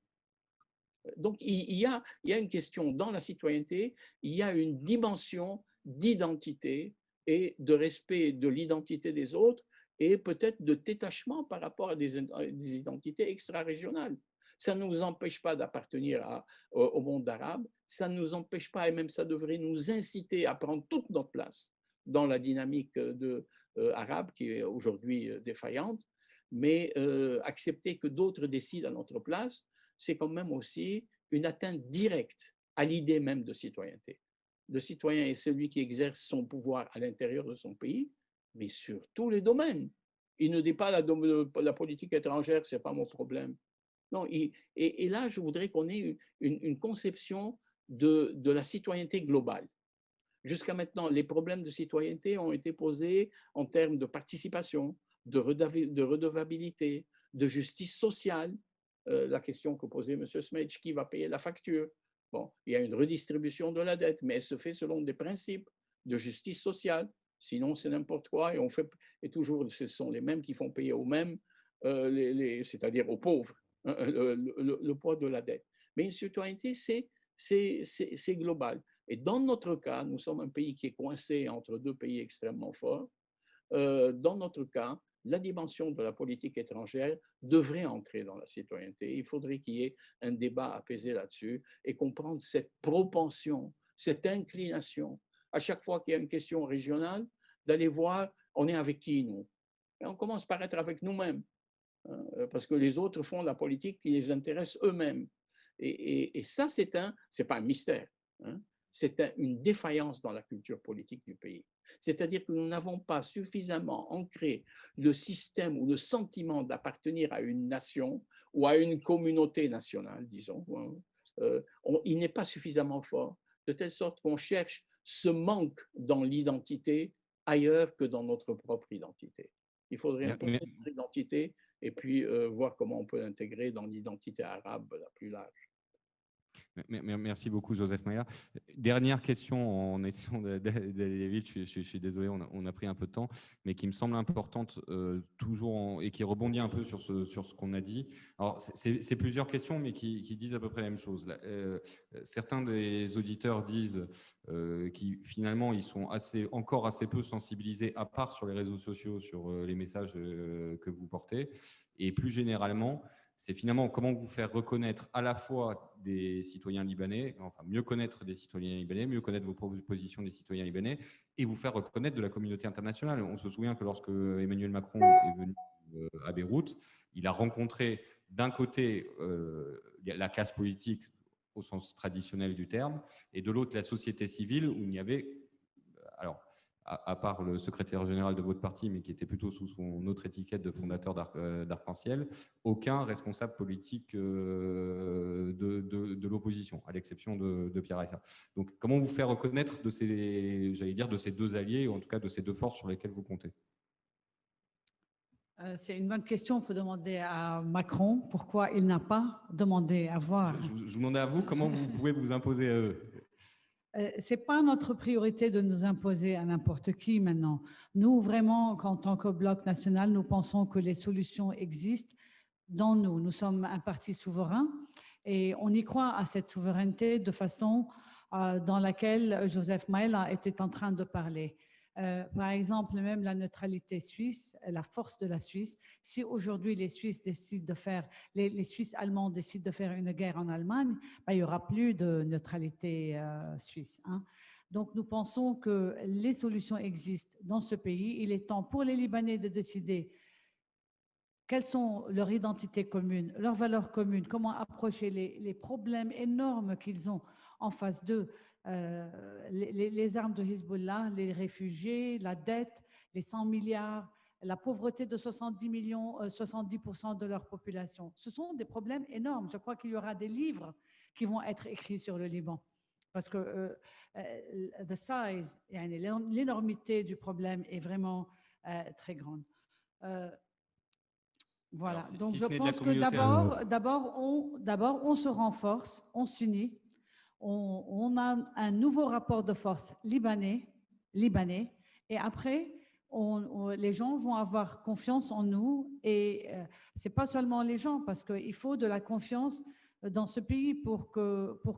Donc il y a une question dans la citoyenneté, il y a une dimension d'identité et de respect de l'identité des autres et peut-être de détachement par rapport à des identités extra-régionales. Ça ne nous empêche pas d'appartenir au monde arabe, ça ne nous empêche pas, et même ça devrait nous inciter à prendre toute notre place dans la dynamique arabe qui est aujourd'hui défaillante, mais accepter que d'autres décident à notre place, c'est quand même aussi une atteinte directe à l'idée même de citoyenneté. Le citoyen est celui qui exerce son pouvoir à l'intérieur de son pays, mais sur tous les domaines. Il ne dit pas la politique étrangère, ce n'est pas mon problème. Non, et là, je voudrais qu'on ait une conception de la citoyenneté globale. Jusqu'à maintenant, les problèmes de citoyenneté ont été posés en termes de participation, de redevabilité, de justice sociale. La question que posait M. Smedge, qui va payer la facture? Bon, il y a une redistribution de la dette, mais elle se fait selon des principes de justice sociale. Sinon, c'est n'importe quoi. Et toujours, ce sont les mêmes qui font payer aux mêmes, c'est-à-dire aux pauvres, hein, le poids de la dette. Mais une citoyenneté, c'est global. Et dans notre cas, nous sommes un pays qui est coincé entre deux pays extrêmement forts. Dans notre cas, la dimension de la politique étrangère devrait entrer dans la citoyenneté. Il faudrait qu'il y ait un débat apaisé là-dessus et comprendre cette propension, cette inclination, à chaque fois qu'il y a une question régionale, d'aller voir on est avec qui, nous. Et on commence par être avec nous-mêmes, hein, parce que les autres font la politique qui les intéresse eux-mêmes. Et ça, c'est pas un mystère, hein. C'est une défaillance dans la culture politique du pays. C'est-à-dire que nous n'avons pas suffisamment ancré le système ou le sentiment d'appartenir à une nation ou à une communauté nationale, disons. Il n'est pas suffisamment fort, de telle sorte qu'on cherche ce manque dans l'identité ailleurs que dans notre propre identité. Il faudrait un peu notre identité et puis voir comment on peut l'intégrer dans l'identité arabe la plus large. Merci beaucoup, Joseph Maya. Dernière question, en essayant d'aller vite, je suis désolé, on a pris un peu de temps, mais qui me semble importante toujours et qui rebondit un peu sur ce qu'on a dit. Alors, c'est plusieurs questions, mais qui disent à peu près la même chose. Certains des auditeurs disent qu'ils finalement, ils sont encore assez peu sensibilisés, à part sur les réseaux sociaux, sur les messages que vous portez. Et plus généralement, c'est finalement comment vous faire reconnaître à la fois des citoyens libanais, enfin mieux connaître des citoyens libanais, mieux connaître vos propositions des citoyens libanais et vous faire reconnaître de la communauté internationale. On se souvient que lorsque Emmanuel Macron est venu à Beyrouth, il a rencontré d'un côté la classe politique au sens traditionnel du terme et de l'autre la société civile où il n'y avait, alors à part le secrétaire général de votre parti, mais qui était plutôt sous son autre étiquette de fondateur d'Arc-en-Ciel, aucun responsable politique de l'opposition, à l'exception de Pierre Aissa. Donc, comment vous faire reconnaître de ces deux alliés, ou en tout cas de ces deux forces sur lesquelles vous comptez? C'est une bonne question. Il faut demander à Macron pourquoi il n'a pas demandé à voir. Je vous demandais à vous comment vous pouvez vous imposer à eux. Ce n'est pas notre priorité de nous imposer à n'importe qui maintenant. Nous, vraiment, en tant que Bloc national, nous pensons que les solutions existent dans nous. Nous sommes un parti souverain et on y croit à cette souveraineté de façon dans laquelle Joseph Maëla était en train de parler. Par exemple, même la neutralité suisse, la force de la Suisse, si aujourd'hui les Suisses décident de faire, les Suisses allemands décident de faire une guerre en Allemagne, ben, il n'y aura plus de neutralité suisse, hein. Donc nous pensons que les solutions existent dans ce pays. Il est temps pour les Libanais de décider quelles sont leurs identités communes, leurs valeurs communes, comment approcher les problèmes énormes qu'ils ont en face d'eux. Les armes de Hezbollah, les réfugiés, la dette, les 100 milliards, la pauvreté de 70% de leur population. Ce sont des problèmes énormes. Je crois qu'il y aura des livres qui vont être écrits sur le Liban. Parce que l'énormité du problème est vraiment très grande. Voilà. Alors, donc je pense que d'abord, on se renforce, on s'unit. On a un nouveau rapport de force libanais et après, les gens vont avoir confiance en nous et ce n'est pas seulement les gens parce qu'il faut de la confiance dans ce pays pour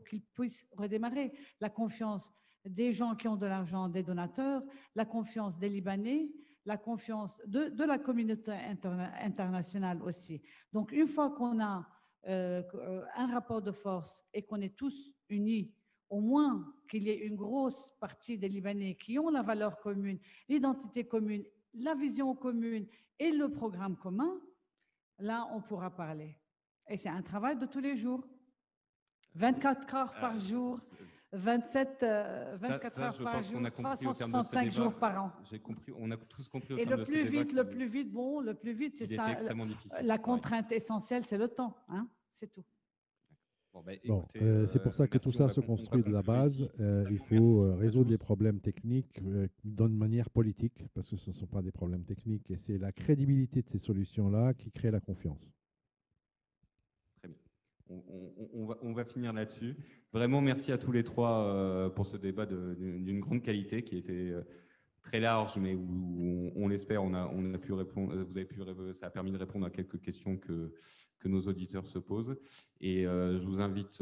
qu'ils puissent redémarrer. La confiance des gens qui ont de l'argent, des donateurs, la confiance des Libanais, la confiance de la communauté internationale aussi. Donc une fois qu'on a un rapport de force et qu'on est tous unis, au moins qu'il y ait une grosse partie des Libanais qui ont la valeur commune, l'identité commune, la vision commune et le programme commun, là, on pourra parler. Et c'est un travail de tous les jours. 24 heures par jour, 24 heures je par pense jour, qu'on a compris au terme de ce 365 débat. jours par an. J'ai compris, on a tous compris au Et terme le de ce plus débat vite, le plus vite, bon, le plus vite, c'est qu'il était ça. extrêmement difficile. La Ouais. contrainte essentielle, c'est le temps, hein, c'est tout. Bon, ben, Bon, écoutez, c'est pour ça que merci, tout ça on va se on va construit de la conclure base. ici. Il Merci faut à résoudre tous. les problèmes techniques d'une manière politique, parce que ce ne sont pas des problèmes techniques, et c'est la crédibilité de ces solutions-là qui crée la confiance. Très bien. On va finir là-dessus. Vraiment, merci à tous les trois pour ce débat d'une grande qualité qui était très large, mais où on l'espère, on a pu répondre. Ça a permis de répondre à quelques questions que nos auditeurs se posent. Et je vous invite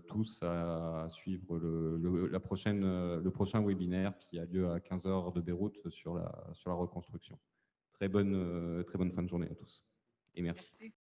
tous à suivre le prochain webinaire qui a lieu à 15h de Beyrouth sur la reconstruction. Très bonne fin de journée à tous. Et merci. Merci.